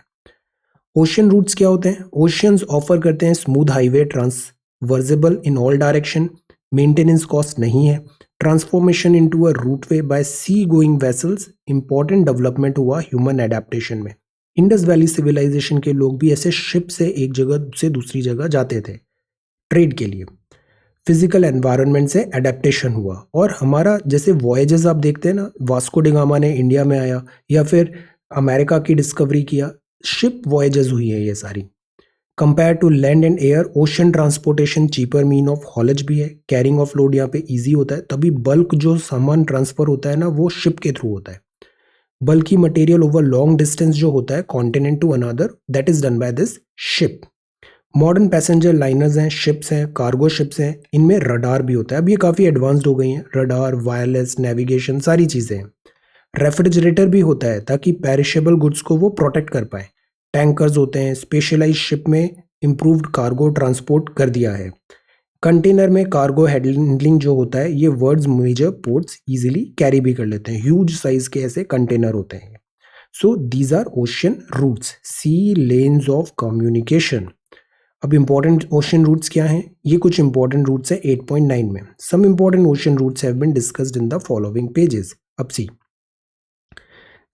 ओशियन रूट्स क्या होते हैं? ओशियंस ऑफर करते हैं smooth highway, traversable in all direction, maintenance cost नहीं है, transformation into a routeway by sea going vessels, important development हुआ ह्यूमन एडेप्टेशन में। इंडस वैली सिविलाइजेशन के लोग भी ऐसे शिप से एक जगह से दूसरी जगह जाते थे ट्रेड के लिए। फिजिकल एनवायरनमेंट से एडेप्टेशन हुआ, और हमारा जैसे वॉयजेस आप देखते हैं ना, वास्को डिगामा ने इंडिया में आया या फिर अमेरिका की डिस्कवरी किया, शिप वॉयजेस हुई है ये सारी। Compare to land and air, ocean transportation cheaper mean of haulage भी है, कैरिंग ऑफ लोड यहाँ पे इजी होता है, तभी बल्क जो सामान ट्रांसफर होता है ना वो शिप के थ्रू होता है। बल्कि मटेरियल ओवर लॉन्ग डिस्टेंस जो होता है continent to another, that is done by this ship. Modern passenger liners हैं, शिप्स हैं, कार्गो शिप्स हैं, इनमें रडार भी होता है। अब ये काफ़ी एडवांस्ड हो गई हैं, रडार, वायरलेस, नेविगेशन, सारी चीज़ें हैं। रेफ्रिजरेटर भी होता है ताकि पेरिशेबल गुड्स को वो प्रोटेक्ट कर पाए। टैंकर्स होते हैं, स्पेशलाइज शिप में इम्प्रूव्ड कार्गो ट्रांसपोर्ट कर दिया है। कंटेनर में कार्गो हैंडलिंग जो होता है, ये world's major ports easily carry भी कर लेते हैं, ह्यूज साइज के ऐसे कंटेनर होते हैं। So these are ocean routes, sea lanes of communication. अब इंपॉर्टेंट ओशन रूट्स क्या हैं? ये कुछ इंपॉर्टेंट रूट्स है 8.9 में। Some important ocean routes have been discussed in the following pages. अब सी,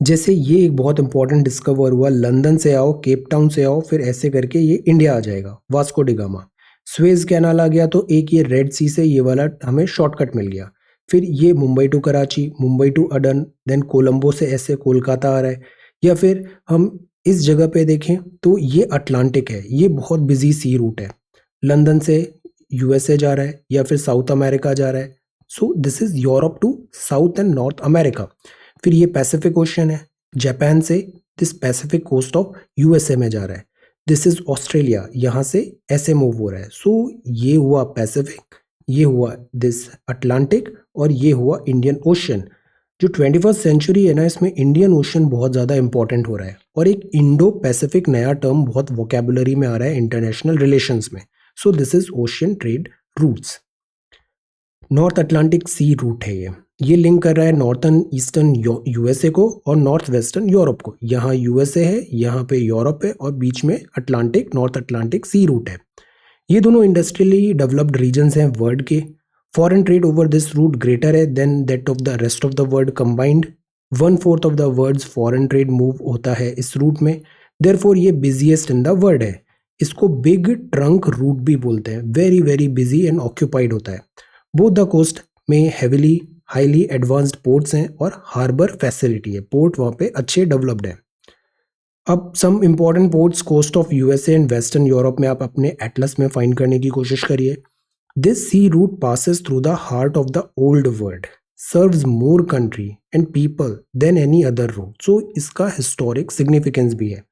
जैसे ये एक बहुत इंपॉर्टेंट डिस्कवर हुआ, लंदन से आओ, केप टाउन से आओ, फिर ऐसे करके ये इंडिया आ जाएगा, वास्को डिगामा। स्वेज कैनाल आ गया, तो एक ये रेड सी से ये वाला हमें शॉर्टकट मिल गया। फिर ये Mumbai to Karachi, Mumbai to Aden, then Colombo से ऐसे कोलकाता आ रहा है। या फिर हम इस जगह पे देखें तो ये अटलांटिक है, ये बहुत बिजी सी रूट है, लंदन से यूएसए जा रहा है या फिर साउथ अमेरिका जा रहा है। So this is Europe to South and North America. फिर ये पैसिफिक ओशन है, जापान से this Pacific coast of USA में जा रहा है। दिस इज ऑस्ट्रेलिया, यहाँ से ऐसे मूव हो रहा है। सो ये हुआ पैसिफिक, ये हुआ दिस अटलांटिक, और ये हुआ इंडियन ओशन। जो 21st सेंचुरी है ना, इसमें इंडियन ओशन बहुत ज़्यादा इंपॉर्टेंट हो रहा है, और एक इंडो पैसिफिक नया टर्म बहुत वोकेबुलरी में आ रहा है इंटरनेशनल रिलेशंस में। So this is ocean trade routes. North Atlantic sea route है ये लिंक कर रहा है नॉर्थन ईस्टर्न यूएसए को और नॉर्थ वेस्टर्न यूरोप को। यहाँ यूएसए है, यहाँ पे यूरोप है, और बीच में Atlantic, north Atlantic sea route है। ये दोनों इंडस्ट्रियली डेवलप्ड रीजन्स हैं वर्ल्ड के। Foreign trade over this route greater है than that of the rest of the world combined. 1/4 of the world's foreign trade move होता है इस रूट में, देयरफॉर ये बिजिएस्ट इन द वर्ल्ड है। इसको बिग ट्रंक रूट भी बोलते हैं, very very busy and occupied होता है। बोथ द कोस्ट में हेविली हाईली एडवांस्ड पोर्ट्स हैं और हार्बर फैसिलिटी है, पोर्ट वहाँ पे अच्छे डेवलप्ड हैं। अब some important ports coast of USA and western Europe में आप अपने एटलस में फाइंड करने की कोशिश करिए। This sea route passes through the heart of the old world, serves more country and people than any other route. So इसका historic significance भी है।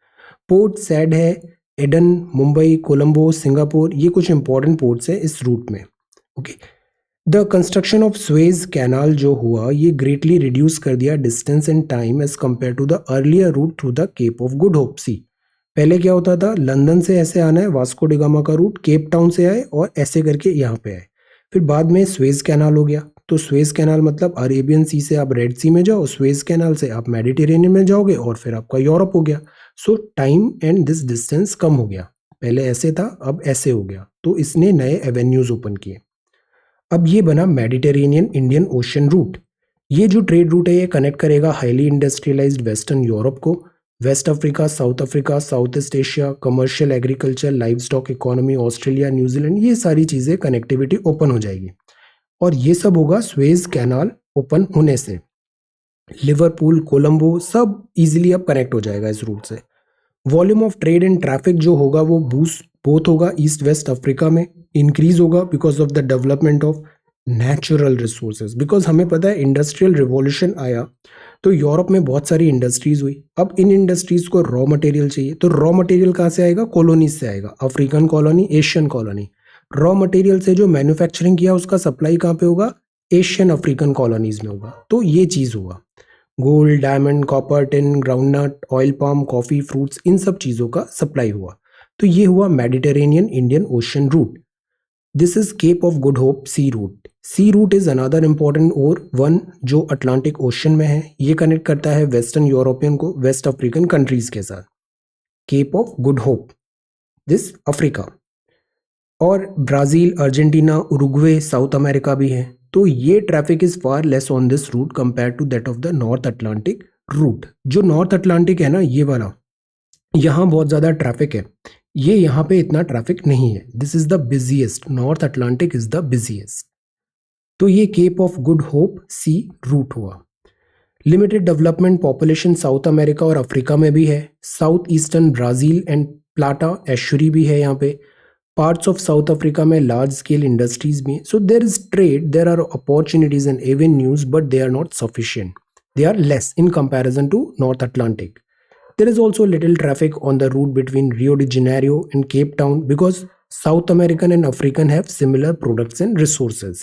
पोर्ट सैड है, एडन, मुंबई, कोलंबो, सिंगापुर, ये कुछ इंपॉर्टेंट पोर्ट्स हैं इस रूट में। Okay, the construction of Suez canal जो हुआ, ये ग्रेटली रिड्यूस कर दिया distance and time as compare to the earlier route through the Cape of good hope. See, पहले क्या होता था, लंदन से ऐसे आना है, वास्को डिगामा का रूट, केप टाउन से आए और ऐसे करके यहाँ पे आए। फिर बाद में स्वेज कैनाल हो गया, तो स्वेज कैनाल मतलब अरेबियन सी से आप रेड सी में जाओ, स्वेज कैनाल से आप मेडिटेरेनियन में जाओगे, और फिर आपका यूरोप हो गया। So time and this distance कम हो गया, पहले ऐसे था अब ऐसे हो गया, तो इसने नए एवेन्यूज ओपन किए। अब ये बना मेडिटेरेनियन इंडियन ओशन रूट। ये जो ट्रेड रूट है ये कनेक्ट करेगा हाईली इंडस्ट्रियलाइज्ड वेस्टर्न यूरोप को, West Africa, South east Asia, commercial agriculture, livestock economy, Australia, New Zealand, ये सारी चीज़ें कनेक्टिविटी ओपन हो जाएगी। और ये सब होगा स्वेज कैनाल ओपन होने से। लिवरपूल, कोलंबो सब इजीली अब कनेक्ट हो जाएगा इस रूट से। Volume of trade and traffic जो होगा वो बूस्ट बोथ होगा ईस्ट वेस्ट अफ्रीका में, इंक्रीज होगा because of the development of natural resources. Because हमें पता है इंडस्ट्रियल रिवॉल्यूशन आया तो यूरोप में बहुत सारी इंडस्ट्रीज हुई। अब इन इंडस्ट्रीज को रॉ मटेरियल चाहिए, तो रॉ मटेरियल कहाँ से आएगा? कॉलोनीज से आएगा, African colony, Asian colony. Raw material से जो मैन्युफैक्चरिंग किया उसका सप्लाई कहाँ पे होगा? एशियन अफ्रीकन कॉलोनीज में होगा। तो ये चीज़ हुआ। Gold, diamond, copper, tin, groundnut, oil palm, coffee, fruits, इन सब चीज़ों का सप्लाई हुआ। तो ये हुआ Mediterranean Indian ocean route. This is cape of good hope sea route. Sea route is another important और वन जो अटलांटिक ओशन में है। ये कनेक्ट करता है वेस्टर्न यूरोपियन को वेस्ट अफ्रीकन कंट्रीज के साथ। Cape of good hope this Africa, और Brazil, Argentina, Uruguay South America भी है। तो ये traffic is far less on this route compare to that of the North Atlantic route. जो North Atlantic है ना, ये वाला, यहाँ बहुत ज़्यादा ट्रैफिक है, ये यहाँ पे इतना ट्रैफिक नहीं है। This is the busiest, north Atlantic is the busiest. तो ये cape of good hope sea route हुआ। Limited development population South America और अफ्रीका में भी है। South eastern Brazil and Plata estuary भी है यहाँ पे। पार्ट्स ऑफ साउथ अफ्रीका में लार्ज स्केल इंडस्ट्रीज भी हैं। So there is trade, there are opportunities and avenues, but they are not sufficient, they are less in comparison to North Atlantic. There is also little traffic on the route between Rio de Janeiro and Cape Town because South American and African have similar products and resources.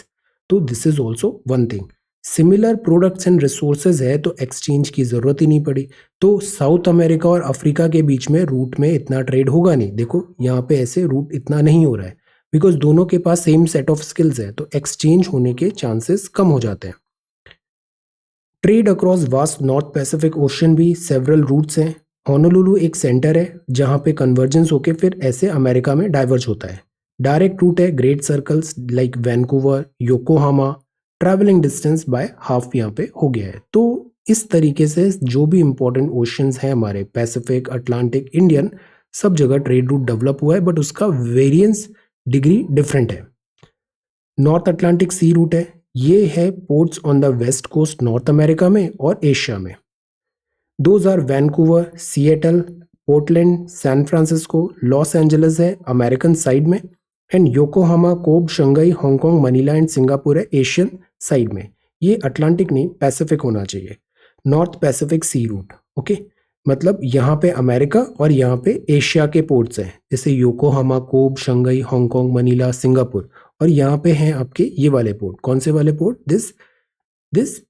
तो this is also one thing. Similar products and resources है तो exchange की ज़रूरत ही नहीं पड़ी। तो south America और Africa के बीच में रूट में इतना ट्रेड होगा नहीं। देखो यहाँ पे ऐसे रूट इतना नहीं हो रहा है बिकॉज दोनों के पास सेम सेट ऑफ स्किल्स है, तो एक्सचेंज होने के चांसेस कम हो जाते हैं। Trade across vast north Pacific ocean भी सेवरल रूट्स हैं। होनोलुलु एक सेंटर है जहाँ पे कन्वर्जेंस होके फिर ऐसे अमेरिका में डाइवर्ज होता है। डायरेक्ट रूट है great circles like Vancouver, Yokohama, travelling distance by half यहाँ पे हो गया है। तो इस तरीके से जो भी इंपॉर्टेंट ओशंस हैं हमारे, पैसिफिक, अटलांटिक, इंडियन, सब जगह ट्रेड रूट डेवलप हुआ है, बट उसका वेरिएंस डिग्री डिफरेंट है। नॉर्थ अटलांटिक सी रूट है, ये है ports on the west coast North America में और एशिया में। Those are Vancouver, Seattle, Portland, San Francisco, Los Angeles है अमेरिकन साइड में, and Yokohama, Kobe, Shanghai, Hong Kong, Manila and Singapore है Asian side में। ये अटलांटिक नहीं पैसिफिक होना चाहिए। North Pacific sea route, okay, मतलब यहाँ पे अमेरिका और यहाँ पे एशिया के पोर्ट्स हैं, जैसे Yokohama, Kobe, Shanghai, Hong Kong, Manila, Singapore, और यहाँ पे हैं आपके ये वाले पोर्ट। कौन से वाले पोर्ट? दिस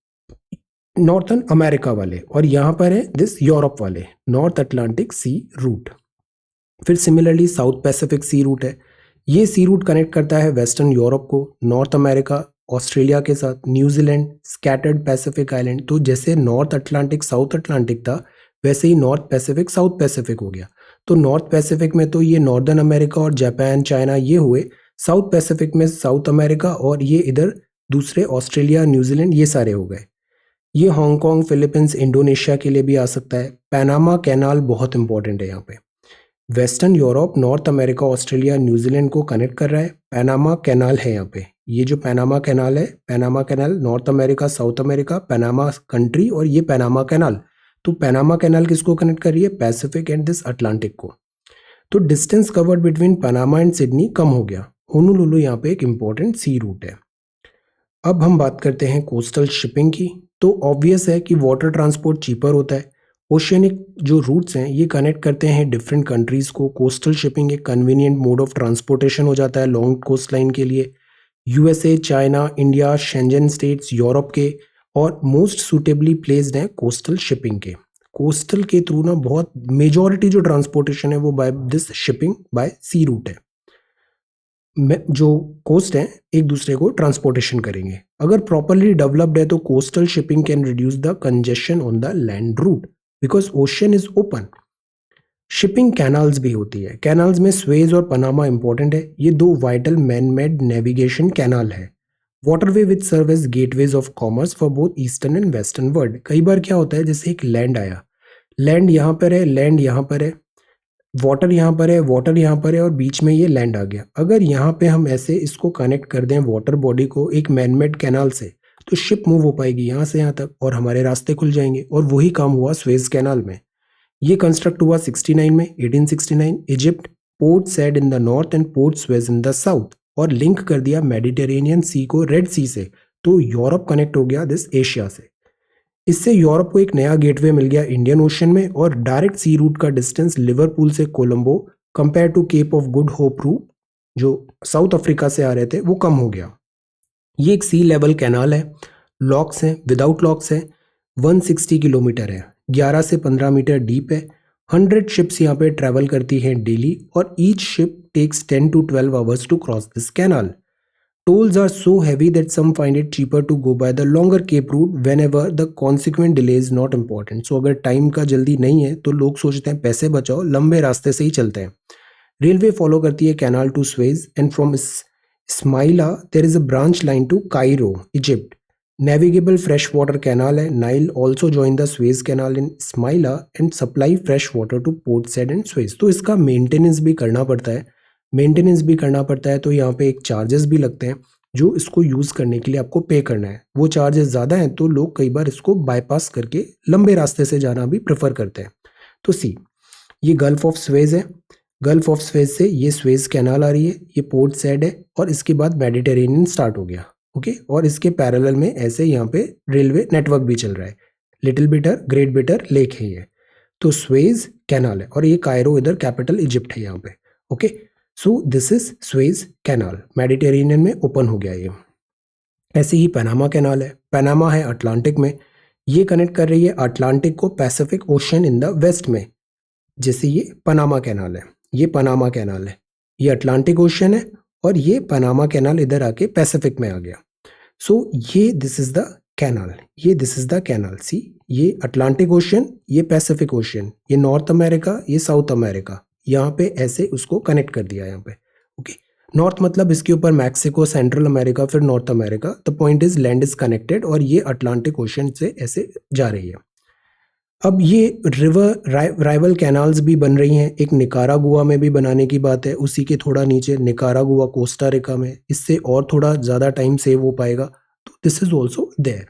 नॉर्थन अमेरिका वाले, और यहाँ पर है दिस यूरोप वाले, नॉर्थ अटलांटिक सी रूट। फिर similarly South Pacific sea route है, ये सी रूट कनेक्ट करता है वेस्टर्न यूरोप को नॉर्थ अमेरिका, ऑस्ट्रेलिया के साथ, न्यूजीलैंड, स्कैटर्ड पैसिफिक आइलैंड। तो जैसे नॉर्थ अटलांटिक साउथ अटलांटिक था, वैसे ही नॉर्थ पैसिफिक साउथ पैसिफिक हो गया। तो नॉर्थ पैसिफिक में तो ये नॉर्दर्न अमेरिका और जापान, चाइना ये हुए। साउथ पैसिफिक में साउथ अमेरिका और ये इधर दूसरे ऑस्ट्रेलिया, न्यूजीलैंड, ये सारे हो गए। ये हांगकांग, फिलीपींस, इंडोनेशिया के लिए भी आ सकता है। पैनामा कैनाल बहुत इंपॉर्टेंट है यहाँ पे। Western Europe, north America, Australia, New Zealand को कनेक्ट कर रहा है। पैनामा कैनाल है यहाँ पे। ये जो पैनामा कैनाल है, Panama canal North America, South America, Panama country, और ये पैनामा कैनाल। तो पैनामा कैनाल किसको कनेक्ट कर रही है? पैसिफिक एंड दिस अटलांटिक को। तो distance covered between Panama and Sydney कम हो गया। होनोलुलु यहाँ पे एक इंपॉर्टेंट सी रूट है। अब हम बात करते हैं कोस्टल शिपिंग की। तो ऑब्वियस है कि वाटर ट्रांसपोर्ट चीपर होता है। ओशियनिक जो रूट्स हैं ये कनेक्ट करते हैं डिफरेंट कंट्रीज को। कोस्टल शिपिंग एक कन्वीनियंट मोड ऑफ ट्रांसपोर्टेशन हो जाता है लॉन्ग कोस्ट लाइन के लिए। USA, China, India, Schengen states, Europe के, और मोस्ट सुटेबली प्लेस्ड हैं कोस्टल शिपिंग के। कोस्टल के थ्रू ना बहुत मेजॉरिटी जो ट्रांसपोर्टेशन है वो by this shipping by sea route है। जो कोस्ट है एक दूसरे को ट्रांसपोर्टेशन करेंगे। अगर प्रॉपरली डेवलप्ड है तो coastal shipping can reduce the congestion on the land route because ocean is open. Shipping canals भी होती है। कैनाल्स में स्वेज और पनामा इंपॉर्टेंट है। ये दो vital man made navigation canal है। Waterway which serve as gateways of commerce for both eastern and western world. कई बार क्या होता है, जैसे एक लैंड आया, लैंड यहाँ पर है, लैंड यहाँ पर है, वाटर यहाँ पर है, वाटर यहाँ पर है, और बीच में ये लैंड आ गया। अगर यहाँ पे हम ऐसे इसको कनेक्ट कर दें वाटर बॉडी को एक मैनमेड कैनाल से, तो शिप मूव हो पाएगी यहाँ से यहाँ तक और हमारे रास्ते खुल जाएंगे। और वही काम हुआ स्वेज कैनाल में। ये कंस्ट्रक्ट हुआ 69 में, 1869। Egypt, port sad in the north and port Suez in the south, और लिंक कर दिया मेडिटेरेनियन सी को रेड सी से। तो यूरोप कनेक्ट हो गया दिस एशिया से। इससे यूरोप को एक नया गेटवे मिल गया इंडियन ओशन में, और डायरेक्ट सी रूट का डिस्टेंस लिवरपूल से Colombo compare to Cape of good Hope route जो साउथ अफ्रीका से आ रहे थे वो कम हो गया। ये एक सी लेवल कैनाल है। लॉक्स हैं, विदाउट लॉक्स है। 160 किलोमीटर है, 11 से 15 मीटर डीप है। 100 शिप्स यहाँ पे ट्रैवल करती हैं डेली, और each ship takes 10 to 12 hours to cross this canal. Tolls are so heavy that some find it cheaper to go by the longer Cape route whenever the consequent delay is not important. So अगर time का जल्दी नहीं है तो लोग सोचते हैं पैसे बचाओ, लंबे रास्ते से ही चलते हैं. रेलवे फॉलो करती है canal to Suez and from Ismailia there is a branch line to Cairo, Egypt. Navigable fresh water canal है. Nile also join the Suez canal in Ismailia and supply fresh water to Port Said and Suez. तो इसका maintenance भी करना पड़ता है. तो यहाँ पे एक चार्जेस भी लगते हैं जो इसको यूज़ करने के लिए आपको पे करना है. वो चार्जेस ज़्यादा हैं तो लोग कई बार इसको बाईपास करके लंबे रास्ते से जाना भी प्रेफर करते हैं. तो सी, ये गल्फ ऑफ स्वेज है. गल्फ ऑफ स्वेज से ये स्वेज कैनाल आ रही है, ये पोर्ट साइड है और इसके बाद मेडिटेरेनियन स्टार्ट हो गया. ओके, और इसके पैरेलल में ऐसे यहाँ पे रेलवे नेटवर्क भी चल रहा है. Little bitter, great bitter lake है ये. तो स्वेज कैनाल है और ये कायरो इधर कैपिटल इजिप्ट है यहाँ पे. Okay, so this is Suez Canal, Mediterranean में ओपन हो गया ये. ऐसे ही पनामा कैनाल है. पनामा है अटलांटिक में. ये कनेक्ट कर रही है अटलांटिक को Pacific Ocean in the west में. जैसे ये पनामा कैनाल है, ये पनामा कैनाल है, ये अटलांटिक ओशन है और ये पनामा कैनाल इधर आके पैसिफिक में आ गया. सो ये दिस इज द कैनाल, ये दिस इज द कैनाल. सी, ये अटलांटिक ओशन, ये पैसिफिक ओशन, ये नॉर्थ अमेरिका, ये साउथ अमेरिका. यहाँ पे ऐसे उसको कनेक्ट कर दिया यहाँ पे. ओके, नॉर्थ मतलब इसके ऊपर मैक्सिको, सेंट्रल अमेरिका, फिर north America. The point is land is connected और ये अटलांटिक ओशन से ऐसे जा रही है. अब ये रिवर राइवल कैनाल्स भी बन रही हैं. एक निकारागुआ में भी बनाने की बात है, उसी के थोड़ा नीचे निकारागुआ कोस्टा रिका में. इससे और थोड़ा ज़्यादा टाइम सेव हो पाएगा. तो दिस इज ऑल्सो देयर.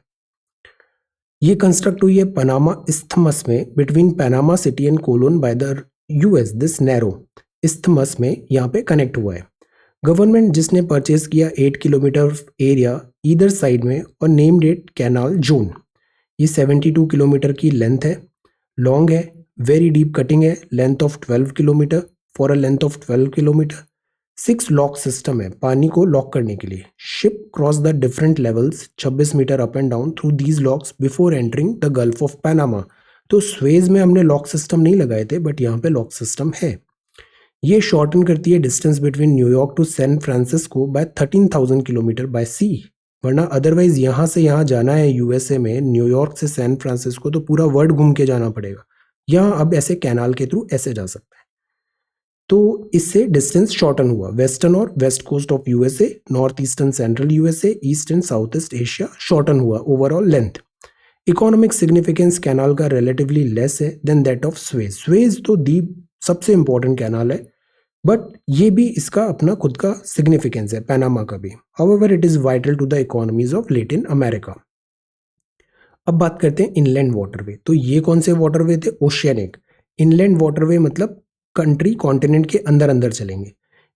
ये कंस्ट्रक्ट हुई है पनामा इस्थमस में between Panama City and Colon by the US. This narrow isthmus में यहाँ पे कनेक्ट हुआ है. गवर्नमेंट जिसने परचेज किया 8 किलोमीटर एरिया ईदर साइड में और नेम्ड इट कैनाल जोन. ये 72 किलोमीटर की लेंथ है, लॉन्ग है, वेरी डीप कटिंग है, length of 12 kilometre. For a length of 12 kilometre 6 lock system है पानी को लॉक करने के लिए. Ship cross the different levels 26 metre up and down through these locks before entering the Gulf of Panama. तो Suez में हमने लॉक सिस्टम नहीं लगाए थे बट यहाँ पे लॉक सिस्टम है. ये शॉर्टन करती है distance between New York to San Francisco by 13,000 kilometre by sea. वरना अदरवाइज यहाँ से यहाँ जाना है यूएसए में, न्यूयॉर्क से सैन फ्रांसिस्को, तो पूरा वर्ल्ड घूम के जाना पड़ेगा. यहाँ अब ऐसे कैनाल के थ्रू ऐसे जा सकते हैं. तो इससे डिस्टेंस शॉर्टन हुआ. वेस्टर्न और west coast of USA, north eastern central USA, east and south east Asia shorten हुआ overall length. Economic significance canal का रिलेटिवली लेस है than that of Suez. Suez तो दी सबसे इंपॉर्टेंट कैनाल है but ये भी इसका अपना खुद का सिग्निफिकेंस है, पनामा का भी. However it is vital to the economies of Latin America. अब बात करते हैं इनलैंड वाटरवे. तो ये कौन से वाटरवे थे? ओशियनिक. इनलैंड वाटरवे मतलब कंट्री कॉन्टिनेंट के अंदर अंदर चलेंगे.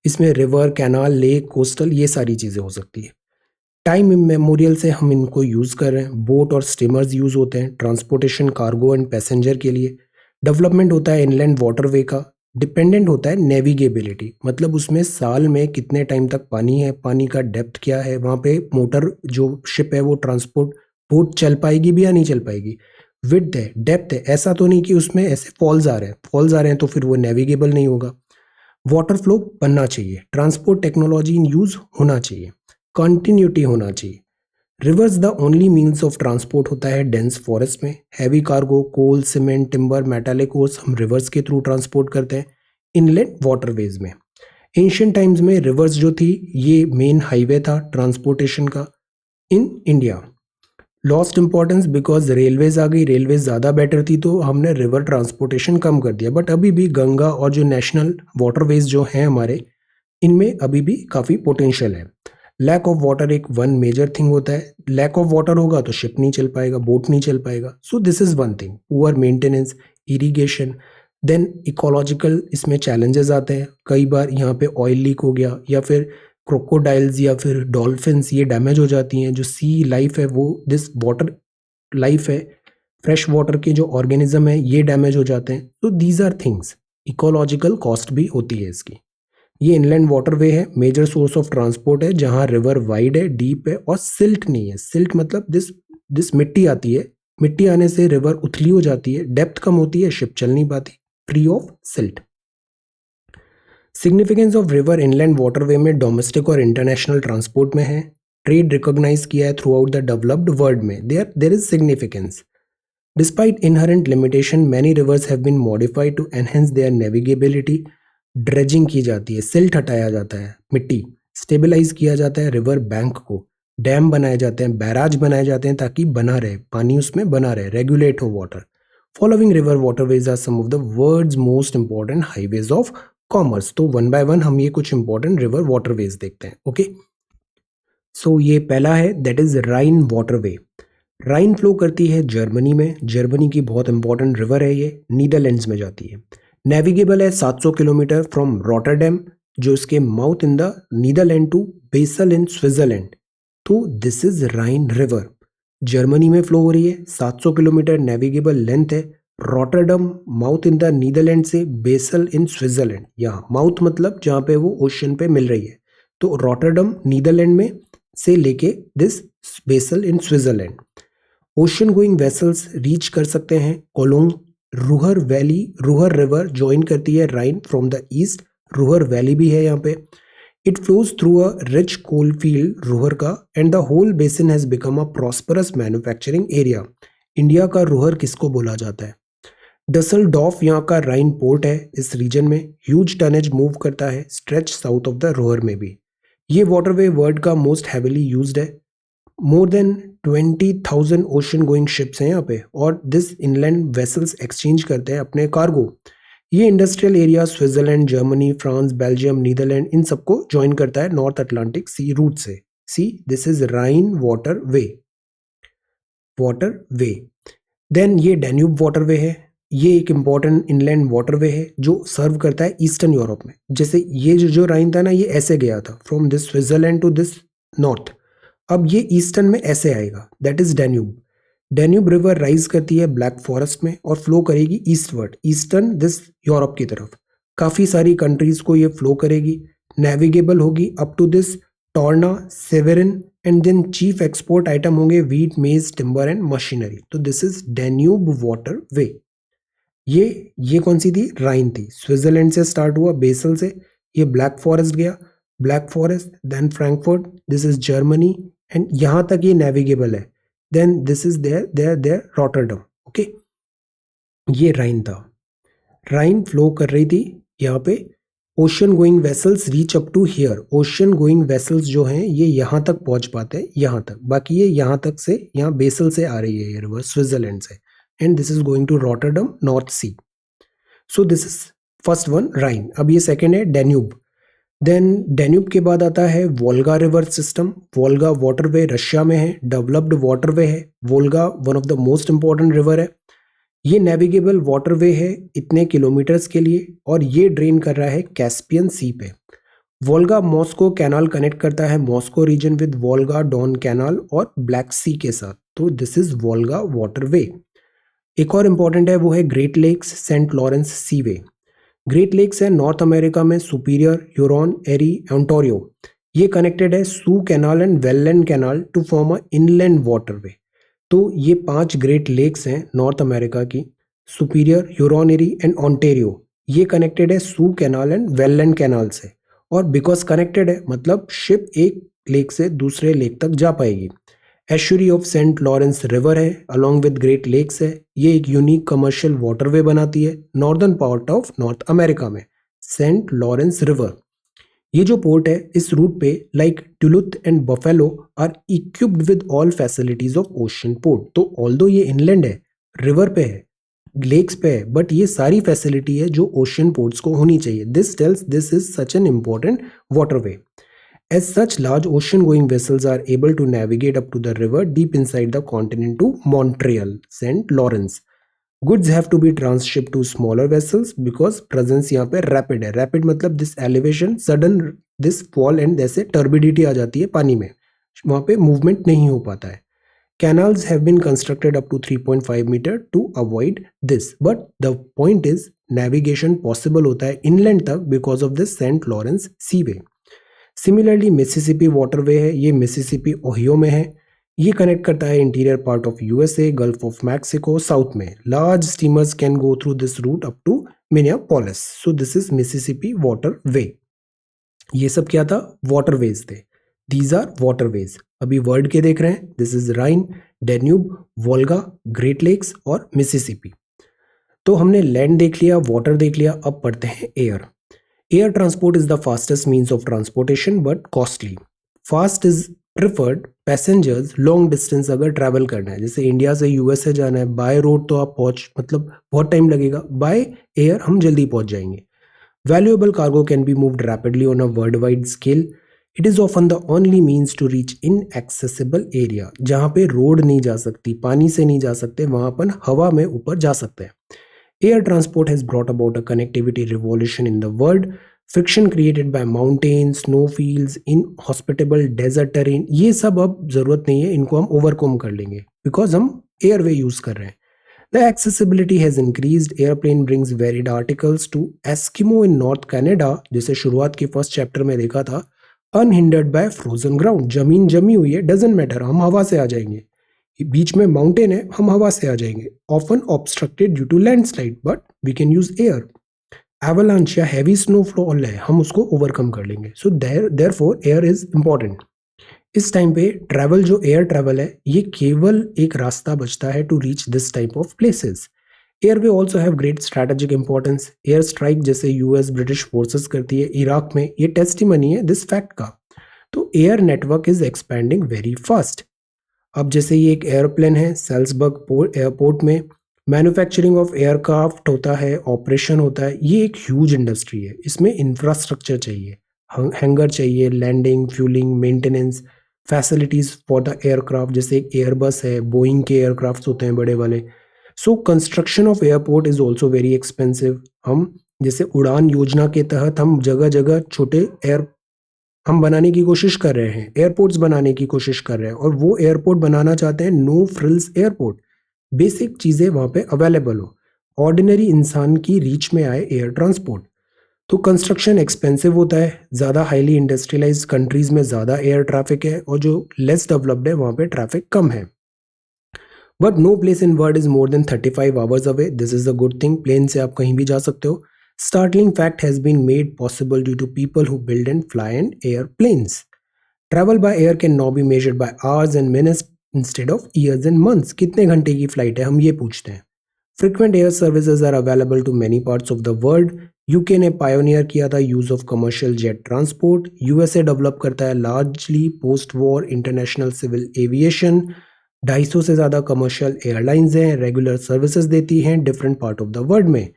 इसमें रिवर, कैनाल, लेक, कोस्टल, ये सारी चीज़ें हो सकती है. टाइम इमेमोरियल से हम इनको यूज़ कर रहे हैं. बोट और स्टीमर्स यूज़ होते हैं ट्रांसपोर्टेशन, कार्गो एंड पैसेंजर के लिए. डेवलपमेंट होता है इनलैंड वाटरवे का. डिपेंडेंट होता है नेविगेबिलिटी, मतलब उसमें साल में कितने टाइम तक पानी है, पानी का डेप्थ क्या है, वहाँ पे मोटर जो शिप है वो ट्रांसपोर्ट बोट चल पाएगी भी या नहीं चल पाएगी. विड्थ है, डेप्थ है. ऐसा तो नहीं कि उसमें ऐसे फॉल्स आ रहे हैं तो फिर वो नेविगेबल नहीं होगा. वाटर फ्लो बनना चाहिए. ट्रांसपोर्ट टेक्नोलॉजी इन यूज होना चाहिए. कंटिन्यूटी होना चाहिए. Rivers the only means of transport होता है डेंस फॉरेस्ट में. Heavy cargo, coal, cement, timber, metallic ores हम रिवर्स के थ्रू ट्रांसपोर्ट करते हैं. इनलैंड वाटरवेज में एंशियंट टाइम्स में रिवर्स जो थी ये मेन हाईवे था ट्रांसपोर्टेशन का in India. Lost importance because railways आ गई, रेलवेज ज़्यादा बेटर थी तो हमने रिवर ट्रांसपोर्टेशन कम कर दिया. बट अभी भी गंगा और जो नेशनल वाटरवेज जो हैं हमारे, इनमें अभी भी काफ़ी पोटेंशियल है. लैक ऑफ वाटर एक वन मेजर थिंग होता है. लैक ऑफ वाटर होगा तो शिप नहीं चल पाएगा, बोट नहीं चल पाएगा. So this is one thing. Poor maintenance, irrigation. Then ecological इसमें चैलेंजेस आते हैं. कई बार यहाँ पे ऑयल लीक हो गया या फिर क्रोकोडाइल्स या फिर डॉल्फिन्स ये डैमेज हो जाती हैं. जो सी लाइफ है वो, दिस वाटर लाइफ है, फ्रेश वाटर के जो ऑर्गेनिज्म है ये डैमेज हो जाते हैं. तो these are things. Ecological cost भी होती है इसकी. ये इनलैंड वाटरवे है, मेजर सोर्स ऑफ ट्रांसपोर्ट है जहां रिवर वाइड है, डीप है और सिल्ट नहीं है. सिल्ट मतलब दिस मिट्टी आती है, मिट्टी आने से रिवर उथली हो जाती है, डेप्थ कम होती है, शिप चल नहीं पाती. Free of silt. Significance of river inland waterway में डोमेस्टिक और इंटरनेशनल ट्रांसपोर्ट में है, ट्रेड रिकॉग्नाइज किया है throughout the developed world में, there is significance. Despite inherent limitation, many rivers have been modified to enhance their navigability. Dredging की जाती है, सिल्ट हटाया जाता है, मिट्टी स्टेबलाइज किया जाता है रिवर बैंक को, डैम बनाए जाते हैं, बैराज बनाए जाते हैं ताकि बना रहे पानी, उसमें बना रहे, रेगुलेट हो water. Following river waterways are some of the world's most important highways of commerce. तो वन बाय वन हम ये कुछ इंपॉर्टेंट रिवर वाटरवेज देखते हैं. ओके, सो ये पहला है, that is Rhine waterway. Rhine flow करती है जर्मनी में, जर्मनी की बहुत इंपॉर्टेंट रिवर है ये, नीदरलैंड्स में जाती है. नेविगेबल है 700 किलोमीटर फ्रॉम रॉटरडैम, जो इसके mouth in the Netherlands, to Basel in Switzerland. तो this is Rhine river, Germany में फ्लो हो रही है, 700 किलोमीटर नेविगेबल लेंथ है. Rotterdam mouth in the Netherlands से बेसल इन स्विट्जरलैंड, यहाँ माउथ मतलब जहाँ पे वो ओशन पे मिल रही है, तो रॉटरडम नीदरलैंड में से लेके this Basel in Switzerland. Ocean going vessels reach कर सकते हैं Cologne. Ruhr valley, Ruhr river join करती है Rhine from the east, Ruhr valley भी है यहाँ पे. It flows through a rich coal field Ruhr का, and the whole basin has become a prosperous manufacturing area. India का Ruhr किसको बोला जाता है? डसलडॉफ यहाँ का राइन पोर्ट है इस रीजन में, ह्यूज टनेज मूव करता है, stretch south of the Ruhr में भी. ये वाटरवे वर्ल्ड का मोस्ट हैविली यूज्ड है. More than 20,000 ocean going ships हैं यहाँ पे, और दिस इनलैंड वेसल्स एक्सचेंज करते हैं अपने कार्गो. ये industrial area Switzerland, Germany, France, Belgium, Netherlands, इन सबको ज्वाइन करता है नॉर्थ अटलांटिक सी रूट से. See, this is Rhine water way. Then ये डैन्यूब वाटरवे है, ये एक इंपॉर्टेंट इनलैंड वाटरवे है जो सर्व करता है ईस्टर्न यूरोप में. जैसे ये जो राइन था ना, ये ऐसे गया था from this Switzerland to this north, अब ये ईस्टर्न में ऐसे आएगा, that is Danube. Danube river rise करती है ब्लैक फॉरेस्ट में और फ्लो करेगी ईस्टवर्ड, ईस्टर्न दिस यूरोप की तरफ. काफ़ी सारी कंट्रीज को ये फ्लो करेगी, नेविगेबल होगी up to this Turnu, Severin, and then chief export item होंगे wheat, maize, timber and machinery. तो this is Danube water way. ये कौन सी थी? राइन थी. स्विट्जरलैंड से स्टार्ट हुआ, बेसल से, ये ब्लैक फॉरेस्ट गया, Black Forest, then Frankfurt, this is Germany, and यहाँ तक ये नेविगेबल है. Then this is there Rotterdam. Okay, ये राइन था. राइन फ्लो कर रही थी यहाँ पे. Ocean going vessels reach up to here. Ocean going vessels जो हैं ये यहाँ तक पहुँच पाते हैं, यहाँ तक. बाकी ये यहाँ तक से, यहाँ बेसल से आ रही है ये रिवर स्विट्जरलैंड से, and this is going to Rotterdam, north sea. So this is first one, Rhine. अब ये सेकेंड है डैन्यूब. देन डैन्यूब के बाद आता है Volga river system. Volga waterway Russia में है, डेवलप्ड वाटरवे है. Volga one of the most important river है. ये नेविगेबल वाटरवे है इतने किलोमीटर्स के लिए, और ये ड्रेन कर रहा है कैस्पियन सी पे. वोल्गा मॉस्को कैनाल कनेक्ट करता है Moscow region with Volga Don canal और ब्लैक सी के साथ. तो दिस इज वोल्गा वाटरवे. एक और इंपॉर्टेंट है, वो है Great Lakes Saint Lawrence seaway. Great Lakes है नॉर्थ अमेरिका में, सुपीरियर, ह्यूरॉन, एरी, ओंटारियो. ये कनेक्टेड है Soo canal and Welland canal to form a inland waterway. तो ये 5 ग्रेट लेक्स हैं नॉर्थ अमेरिका की, Superior, Huron, Erie and Ontario. ये connected है Soo canal and Welland canal से, और बिकॉज कनेक्टेड है मतलब शिप एक लेक से दूसरे लेक तक जा पाएगी. Estuary of Saint Lawrence river है, अलॉन्ग विद ग्रेट लेक्स है. ये एक यूनिक कमर्शियल वाटरवे बनाती है northern part of North America में, सेंट लॉरेंस रिवर. ये जो पोर्ट है इस रूट पे, like Duluth and Buffalo, are equipped with all facilities of ocean port. तो ऑल्दो ये इनलैंड है, रिवर पे है, लेक्स पे है, बट ये सारी फैसिलिटी है जो ओशन पोर्ट्स को होनी चाहिए. This tells this is such an important waterway. As such, large ocean-going vessels are able to navigate up to the river deep inside the continent to Montreal, St. Lawrence. Goods have to be transshipped to smaller vessels because presence यहाँ पे rapid है. Rapid मतलब this elevation, sudden this fall and जैसे turbidity आ जाती है पानी में, वहाँ पे movement नहीं हो पाता है. Canals have been constructed up to 3.5 meter to avoid this. But the point is, navigation possible होता है inland तक because of this St. Lawrence Seaway. Similarly Mississippi waterway है, ये मिसिसिपी ओहियो में है. ये कनेक्ट करता है interior part of USA, gulf of Mexico, south में. Large steamers can go through this route up to Minneapolis. So this is Mississippi water way. ये सब क्या था? वाटरवेज थे। These are waterways. अभी वर्ड के देख रहे हैं, this is Rhine, Danube, Volga, Great Lakes और मिसिसिपी। तो हमने लैंड देख लिया, वाटर देख लिया, अब पढ़ते हैं air. Air transport is the fastest means of transportation but costly. Fast is preferred passengers long distance अगर ट्रैवल करना है, जैसे इंडिया से यूएसए जाना है, बाय रोड तो आप पहुंच मतलब बहुत टाइम लगेगा, बाय एयर हम जल्दी पहुंच जाएंगे। Valuable cargo can be moved rapidly on a worldwide scale. It is often the only means to reach inaccessible area. जहाँ पे रोड नहीं जा सकती, पानी से नहीं जा सकते, वहाँ अपन हवा में ऊपर जा सकते हैं। Air transport has brought about a connectivity revolution in the world. Friction created by mountains, snowfields, inhospitable desert terrain, ये सब अब जरूरत नहीं है, इनको हम ओवरकम कर लेंगे बिकॉज हम एयरवे यूज कर रहे हैं। The accessibility has increased. Airplane brings varied articles to Eskimo in North Canada, जिसे शुरुआत के फर्स्ट चैप्टर में देखा था, unhindered by frozen ground. जमीन जमी हुई है, doesn't matter, हम हवा से आ जाएंगे। बीच में माउंटेन है, हम हवा से आ जाएंगे। Often obstructed due to landslide, but we can use air. Avalanche या heavy snowfall है, हम उसको ओवरकम कर लेंगे। So therefore air is important. इस टाइम पे ट्रैवल जो एयर ट्रैवल है, ये केवल एक रास्ता बचता है to reach this type of places. Airway also have great strategic importance. Air strike जैसे यूएस ब्रिटिश फोर्सेस करती है इराक में, ये टेस्टिमनी है दिस फैक्ट का। तो air network is expanding very fast. अब जैसे ये एक एयरप्लेन है, सेल्सबर्ग एयरपोर्ट में मैन्युफैक्चरिंग ऑफ एयरक्राफ्ट होता है, ऑपरेशन होता है। ये एक ह्यूज इंडस्ट्री है, इसमें इंफ्रास्ट्रक्चर चाहिए, हैंगर चाहिए, landing, fuelling, maintenance, facilities for the aircraft, जैसे एक एयरबस है, बोइंग के एयरक्राफ्ट होते हैं बड़े वाले। So construction of airport is also very expensive. हम जैसे उड़ान योजना के तहत हम जगह जगह छोटे एयर हम बनाने की कोशिश कर रहे हैं, एयरपोर्ट्स बनाने की कोशिश कर रहे हैं, और वो एयरपोर्ट बनाना चाहते हैं नो फ्रिल्स एयरपोर्ट, बेसिक चीज़ें वहाँ पे अवेलेबल हो, ऑर्डिनरी इंसान की रीच में आए एयर ट्रांसपोर्ट। तो कंस्ट्रक्शन एक्सपेंसिव होता है, ज़्यादा हाईली इंडस्ट्रियलाइज कंट्रीज में ज़्यादा एयर ट्रैफिक है, और जो लेस डेवलप्ड है वहाँ पे ट्रैफिक कम है। But no place in world is more than 35 hours away, this is a good thing. Plane से आप कहीं भी जा सकते हो। Startling fact has been made possible due to people who build and fly and airplanes. Travel by air can now be measured by hours and minutes instead of years and months. कितने घंटे की flight है, हम ये पूछते हैं। Frequent air services are available to many parts of the world. UK ने pioneer किया था use of commercial jet transport. USA develop करता है largely post war international civil aviation. 250 से ज़्यादा कमर्शियल एयरलाइंस हैं, रेगुलर सर्विसेज देती हैं different part of the world में।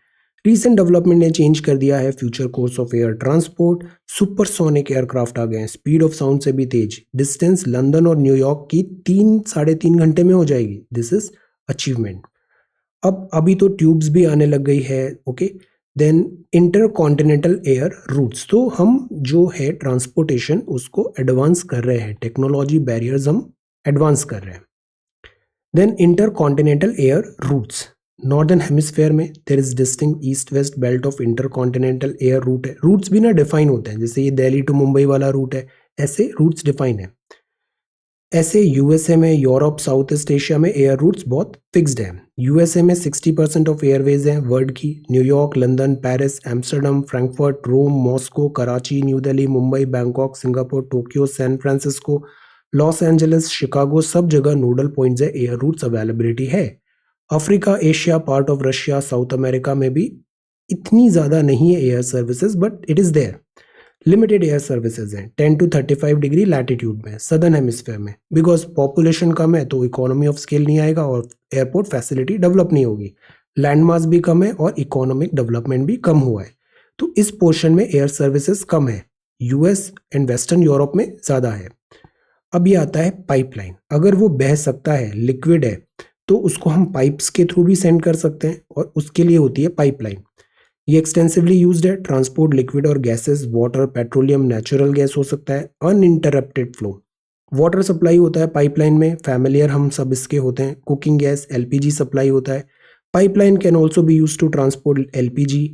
रीसेंट डेवलपमेंट ने चेंज कर दिया है future course of air transport. Supersonic aircraft आ गए हैं, स्पीड ऑफ साउंड से भी तेज। डिस्टेंस लंदन और न्यूयॉर्क की 3-3.5 घंटे में हो जाएगी। This is achievement. अब अभी तो ट्यूब्स भी आने लग गई है, okay. Then intercontinental air routes, तो हम जो है ट्रांसपोर्टेशन उसको एडवांस कर रहे हैं, टेक्नोलॉजी बैरियर्स हम एडवांस कर रहे हैं। Then intercontinental air routes, northern hemisphere में there is distinct east west belt of intercontinental air route है। रूट्स भी ना डिफाइन होते हैं, जैसे ये दिल्ली टू मुंबई वाला रूट है, ऐसे रूट्स डिफाइन है। ऐसे यूएसए में, यूरोप, साउथ ईस्ट एशिया में एयर रूट्स बहुत फिक्स्ड हैं। यूएसए में 60% ऑफ एयरवेज हैं वर्ल्ड की। New York, London, Paris, Amsterdam, Frankfurt, Rome, Moscow, Karachi, New Delhi, Mumbai, Bangkok, Singapore, Tokyo, San Francisco, Los Angeles, Chicago, सब जगह नोडल पॉइंट्स है, एयर रूट्स अवेलेबिलिटी है। Africa, Asia, part of Russia, South America में भी इतनी ज़्यादा नहीं है air services, but it is there. Limited air services हैं 10 to 35 डिग्री लैटिट्यूड में, सदर्न हेमिस्फेयर में, बिकॉज पॉपुलेशन कम है तो इकोनॉमी ऑफ स्केल नहीं आएगा और एयरपोर्ट फैसिलिटी डेवलप नहीं होगी। लैंड मास भी कम है और इकोनॉमिक डेवलपमेंट भी कम हुआ है, तो इस पोर्शन में एयर सर्विसेज कम है। यूएस एंड वेस्टर्न यूरोप में ज़्यादा है। अब ये आता है पाइपलाइन। अगर वो बह सकता है, लिक्विड है, तो उसको हम पाइप्स के थ्रू भी सेंड कर सकते हैं, और उसके लिए होती है पाइपलाइन। ये एक्सटेंसिवली यूज्ड है, ट्रांसपोर्ट लिक्विड और gases, water, petroleum, natural gas हो सकता है, अनइंटरप्टेड फ्लो। वाटर सप्लाई होता है पाइपलाइन में, फैमिलियर हम सब इसके होते हैं। कुकिंग गैस, एलपीजी सप्लाई होता है। Pipeline can also be use to transport LPG.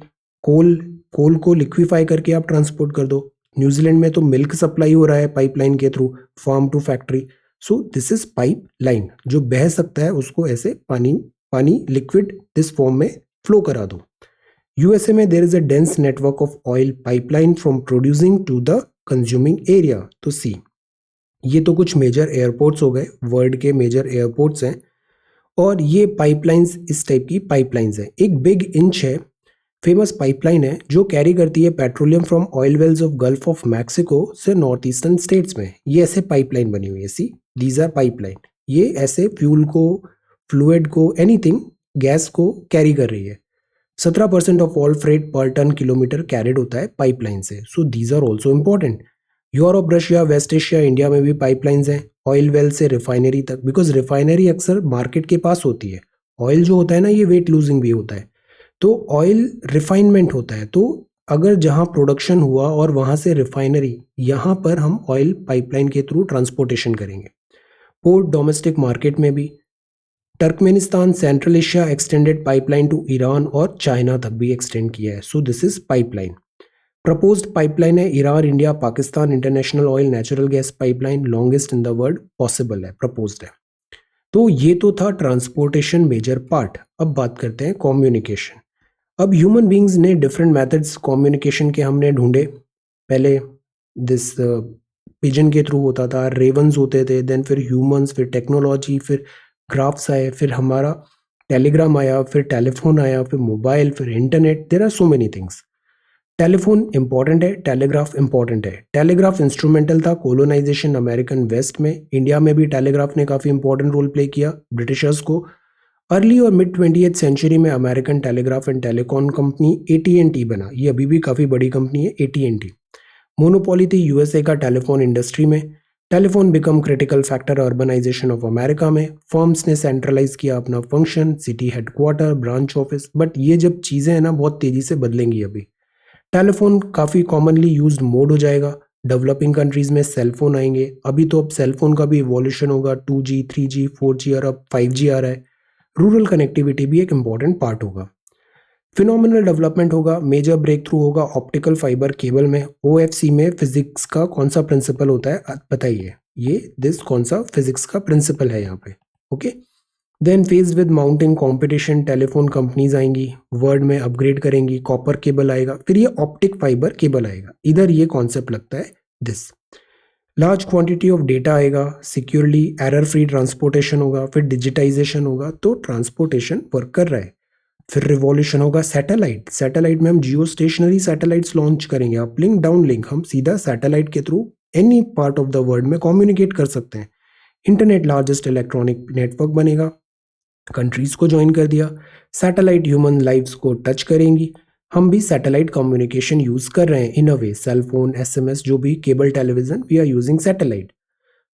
Coal को लिक्विफाई करके आप ट्रांसपोर्ट कर दो। न्यूजीलैंड में तो मिल्क सप्लाई हो रहा है पाइपलाइन के through, farm to factory. So this is pipeline, जो बह सकता है उसको ऐसे पानी लिक्विड दिस फॉर्म में फ्लो करा दो। यूएसए में there is a dense network of oil pipeline from producing to the consuming area. तो सी, ये तो कुछ मेजर एयरपोर्ट्स हो गए, वर्ल्ड के मेजर एयरपोर्ट्स हैं, और ये पाइपलाइंस इस टाइप की पाइपलाइंस हैं। एक बिग इंच है, फेमस पाइपलाइन है जो कैरी करती है petroleum from oil wells of Gulf of Mexico से नॉर्थ ईस्टर्न स्टेट्स में। ये ऐसे पाइपलाइन बनी हुई है, सी दीज आर पाइपलाइन। ये ऐसे फ्यूल को, फ्लूइड को, एनीथिंग, गैस को कैरी कर रही है। 17% of all freight per ton kilometre carried होता है पाइपलाइन से। So these are also important. Europe, Russia, West Asia, India में भी पाइपलाइंस हैं, ऑयल वेल से रिफाइनरी तक, बिकॉज रिफाइनरी अक्सर मार्केट के पास होती है। ऑयल जो होता है ना, ये वेट लूजिंग भी होता है, तो ऑयल रिफाइनमेंट होता है। तो अगर जहाँ प्रोडक्शन हुआ और वहाँ से रिफाइनरी, यहाँ पर हम ऑयल पाइपलाइन के थ्रू ट्रांसपोर्टेशन करेंगे। पोर्ट, डोमेस्टिक मार्केट में भी, Turkmenistan, central Asia extended pipeline to Iran और चाइना तक भी एक्सटेंड किया है। So this is pipeline. Proposed pipeline है Iran, India, Pakistan international oil natural gas pipeline, longest in the world, possible है, प्रपोज्ड है। तो ये तो था ट्रांसपोर्टेशन मेजर पार्ट। अब बात करते हैं कम्युनिकेशन। अब ह्यूमन बींग्स ने डिफरेंट मेथड्स कम्युनिकेशन के हमने ढूंढे। पहले दिस पिजन के थ्रू होता था, रेवंस होते थे, देन फिर ह्यूमंस, फिर टेक्नोलॉजी, फिर ग्राफ्स आए, फिर हमारा टेलीग्राम आया, फिर टेलीफोन आया, फिर मोबाइल, फिर internet. There are so many things. Telephone important है, टेलीग्राफ इंपॉर्टेंट है। टेलीग्राफ इंस्ट्रूमेंटल था कोलोनाइजेशन अमेरिकन वेस्ट में। इंडिया में भी टेलीग्राफ ने काफ़ी इंपॉर्टेंट रोल प्ले किया ब्रिटिशर्स को। अर्ली और मिड 20th सेंचुरी में American telegraph and telecom company AT&T बना। ये अभी भी काफ़ी बड़ी कंपनी है AT&T। मोनोपोली थी यूएसए का टेलीफोन इंडस्ट्री में। Telephone become critical factor urbanisation of America में। फर्म्स ने सेंट्रलाइज किया अपना function, city headquarter, branch office. But ये जब चीज़ें हैं ना, बहुत तेज़ी से बदलेंगी अभी। टेलीफोन काफ़ी कॉमनली यूज्ड मोड हो जाएगा। डेवलपिंग कंट्रीज में सेलफोन आएंगे। अभी तो अब सेलफोन का भी इवोल्यूशन होगा, 2G, 3G, 4G और अब 5G आ रहा है। रूरल कनेक्टिविटी भी एक इंपॉर्टेंट पार्ट होगा। फिनोमिनल डेवलपमेंट होगा, मेजर ब्रेक थ्रू होगा ऑप्टिकल फाइबर केबल में। OFC में फिजिक्स का कौन सा प्रिंसिपल होता है बताइए, ये दिस कौन सा फिजिक्स का प्रिंसिपल है यहाँ पे, okay. Then phase with mounting competition, telephone companies आएंगी, वर्ल्ड में अपग्रेड करेंगी, कॉपर केबल आएगा, फिर ये ऑप्टिक फाइबर केबल आएगा। इधर ये कॉन्सेप्ट लगता है this. Large quantity of data आएगा, सिक्योरली एरर फ्री ट्रांसपोर्टेशन होगा, फिर डिजिटाइजेशन होगा। तो ट्रांसपोर्टेशन वर्क कर रहा है। फिर रिवॉल्यूशन होगा सैटेलाइट। सैटेलाइट में हम जियो स्टेशनरी सैटेलाइट्स लॉन्च करेंगे, अपलिंक डाउनलिंक, हम सीधा सैटेलाइट के through any part of the world में कम्युनिकेट कर सकते हैं। इंटरनेट लार्जेस्ट इलेक्ट्रॉनिक नेटवर्क बनेगा, कंट्रीज को ज्वाइन कर दिया। सैटेलाइट ह्यूमन लाइव्स को टच करेंगी। हम भी सैटेलाइट कम्युनिकेशन यूज कर रहे हैं in a way, cell phone, SMS, जो भी cable television, we are using satellite.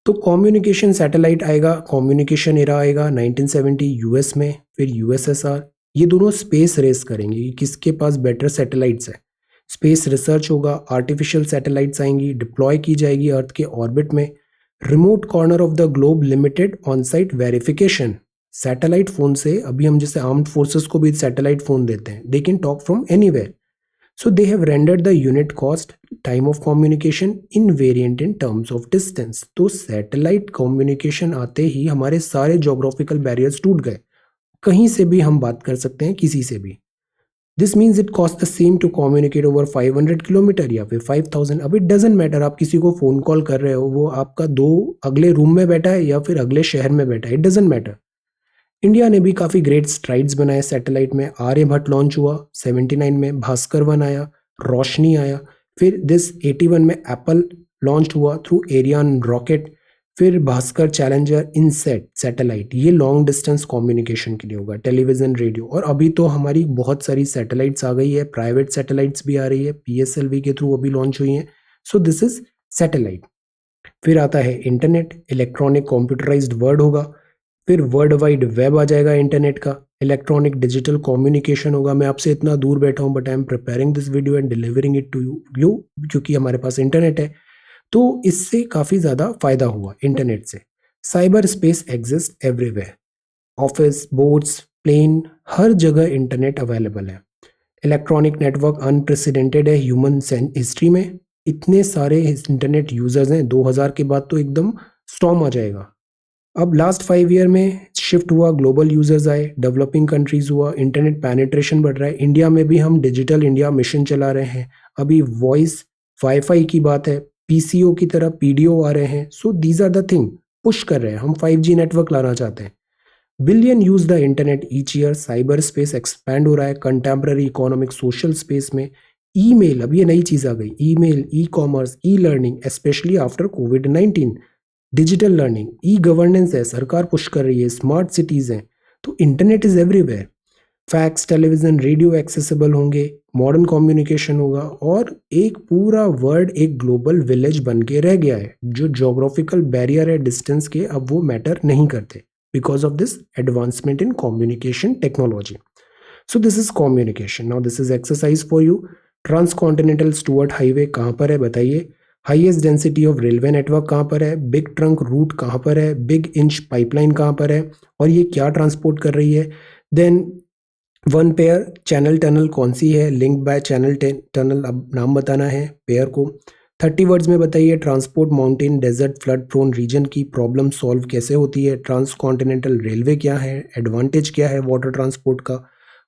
तो कम्युनिकेशन सैटेलाइट आएगा, कम्युनिकेशन एरा आएगा 1970 US में, फिर USSR। ये दोनों स्पेस रेस करेंगे कि किसके पास बेटर सैटेलाइट्स है। स्पेस रिसर्च होगा, आर्टिफिशियल सैटेलाइट्स आएंगी, डिप्लॉय की जाएगी अर्थ के ऑर्बिट में। Remote corner of the globe limited on site verification. Satellite phone से, अभी हम जैसे आर्म्ड फोर्सेस को भी सैटेलाइट फोन देते हैं, they can talk from anywhere. So they have rendered the unit cost, time of communication invariant in terms of distance। तो satellite communication आते ही हमारे सारे जोग्राफिकल बैरियर्स टूट गए। कहीं से भी हम बात कर सकते हैं, किसी से भी। This means it cost the same to communicate over 500 kilometre या फिर 5000। अब इट डजेंट मैटर आप किसी को फोन कॉल कर रहे हो, वो आपका दो अगले रूम में बैठा है या फिर अगले शहर में बैठा है, इट डजेंट मैटर। इंडिया ने भी काफ़ी ग्रेट स्ट्राइड्स बनाए सैटेलाइट में। आर्यभट्ट लॉन्च हुआ 79 में, भास्कर 1 आया, रोशनी आया, फिर दिस 81 में एप्पल लॉन्च हुआ थ्रू एरियन रॉकेट, फिर भास्कर, चैलेंजर, इनसेट सैटेलाइट। ये लॉन्ग डिस्टेंस कम्युनिकेशन के लिए होगा, टेलीविज़न, रेडियो। और अभी तो हमारी बहुत सारी सैटेलाइट्स आ गई है, प्राइवेट सैटेलाइट्स भी आ रही है, PSLV के थ्रू अभी लॉन्च हुई हैं। सो दिस इज सैटेलाइट। फिर आता है इंटरनेट, इलेक्ट्रॉनिक कंप्यूटराइज्ड वर्ड होगा, फिर वर्ल्ड वाइड वेब आ जाएगा इंटरनेट का, इलेक्ट्रॉनिक डिजिटल कम्युनिकेशन होगा। मैं आपसे इतना दूर बैठा हूँ but I am preparing this video and delivering it to you क्योंकि हमारे पास इंटरनेट है, तो इससे काफ़ी ज़्यादा फायदा हुआ इंटरनेट से। Cyber space exist everywhere, office, boats, plane, हर जगह इंटरनेट अवेलेबल है। इलेक्ट्रॉनिक नेटवर्क अनप्रेसिडेंटेड है ह्यूमन हिस्ट्री में। इतने सारे इंटरनेट यूजर्स हैं, 2000 के बाद तो एकदम स्टॉर्म आ जाएगा। अब लास्ट 5 ईयर में शिफ्ट हुआ, ग्लोबल यूजर्स आए, डेवलपिंग कंट्रीज हुआ, इंटरनेट पेनिट्रेशन बढ़ रहा है। इंडिया में भी हम डिजिटल इंडिया मिशन चला रहे हैं। अभी वॉइस वाईफाई की बात है, पीसीओ की तरह पीडीओ आ रहे हैं। So these are the thing push कर रहे हैं। हम 5G नेटवर्क लाना चाहते हैं। Billion use the internet each year. Cyber space expand हो रहा है कंटेम्प्रेरी इकोनॉमिक सोशल स्पेस में। ईमेल, अब ये नई चीज आ गई, email, e commerce, e learning, specially after कोविड-19। डिजिटल लर्निंग, ई गवर्नेंस है, सरकार पुश कर रही है, स्मार्ट सिटीज हैं। तो internet is everywhere. Fax, television, radio accessible होंगे, मॉडर्न कम्युनिकेशन होगा, और एक पूरा वर्ल्ड एक ग्लोबल विलेज बन के रह गया है। जो जोग्राफिकल बैरियर है डिस्टेंस के, अब वो मैटर नहीं करते because of this advancement in communication technology. So this is communication. Now this is exercise for you. Transcontinental Stuart highway कहाँ पर है बताइए। Highest density of railway network कहाँ पर है। बिग ट्रंक रूट कहाँ पर है। बिग इंच पाइपलाइन कहाँ पर है, और ये क्या ट्रांसपोर्ट कर रही है। Then one pair channel tunnel कौन सी है, लिंक बाय चैनल टनल, अब नाम बताना है पेयर को। 30 वर्ड्स में बताइए transport mountain desert flood prone region की प्रॉब्लम सॉल्व कैसे होती है। ट्रांसकॉन्टिनेंटल रेलवे क्या है, एडवांटेज क्या है वाटर ट्रांसपोर्ट का।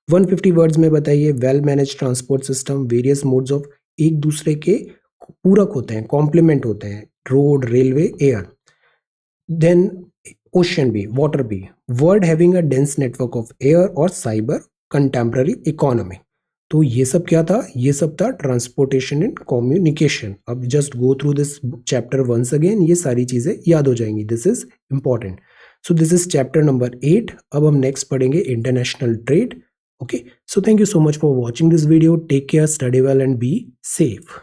150 वर्ड्स में बताइए well manage transport system, various modes of एक दूसरे के पूरक होते हैं, कॉम्प्लीमेंट होते हैं, road, railway, air. Then ocean भी, वाटर भी, world having a dense network of air और साइबर कंटेम्प्रेरी इकोनॉमी। तो ये सब क्या था, ये सब था ट्रांसपोर्टेशन एंड कम्युनिकेशन। अब just go through this chapter once again, ये सारी चीजें याद हो जाएंगी। This is important. So this is chapter number 8। अब हम नेक्स्ट पढ़ेंगे international trade. Okay, so thank you so much for watching this video. Take care, study well and be safe.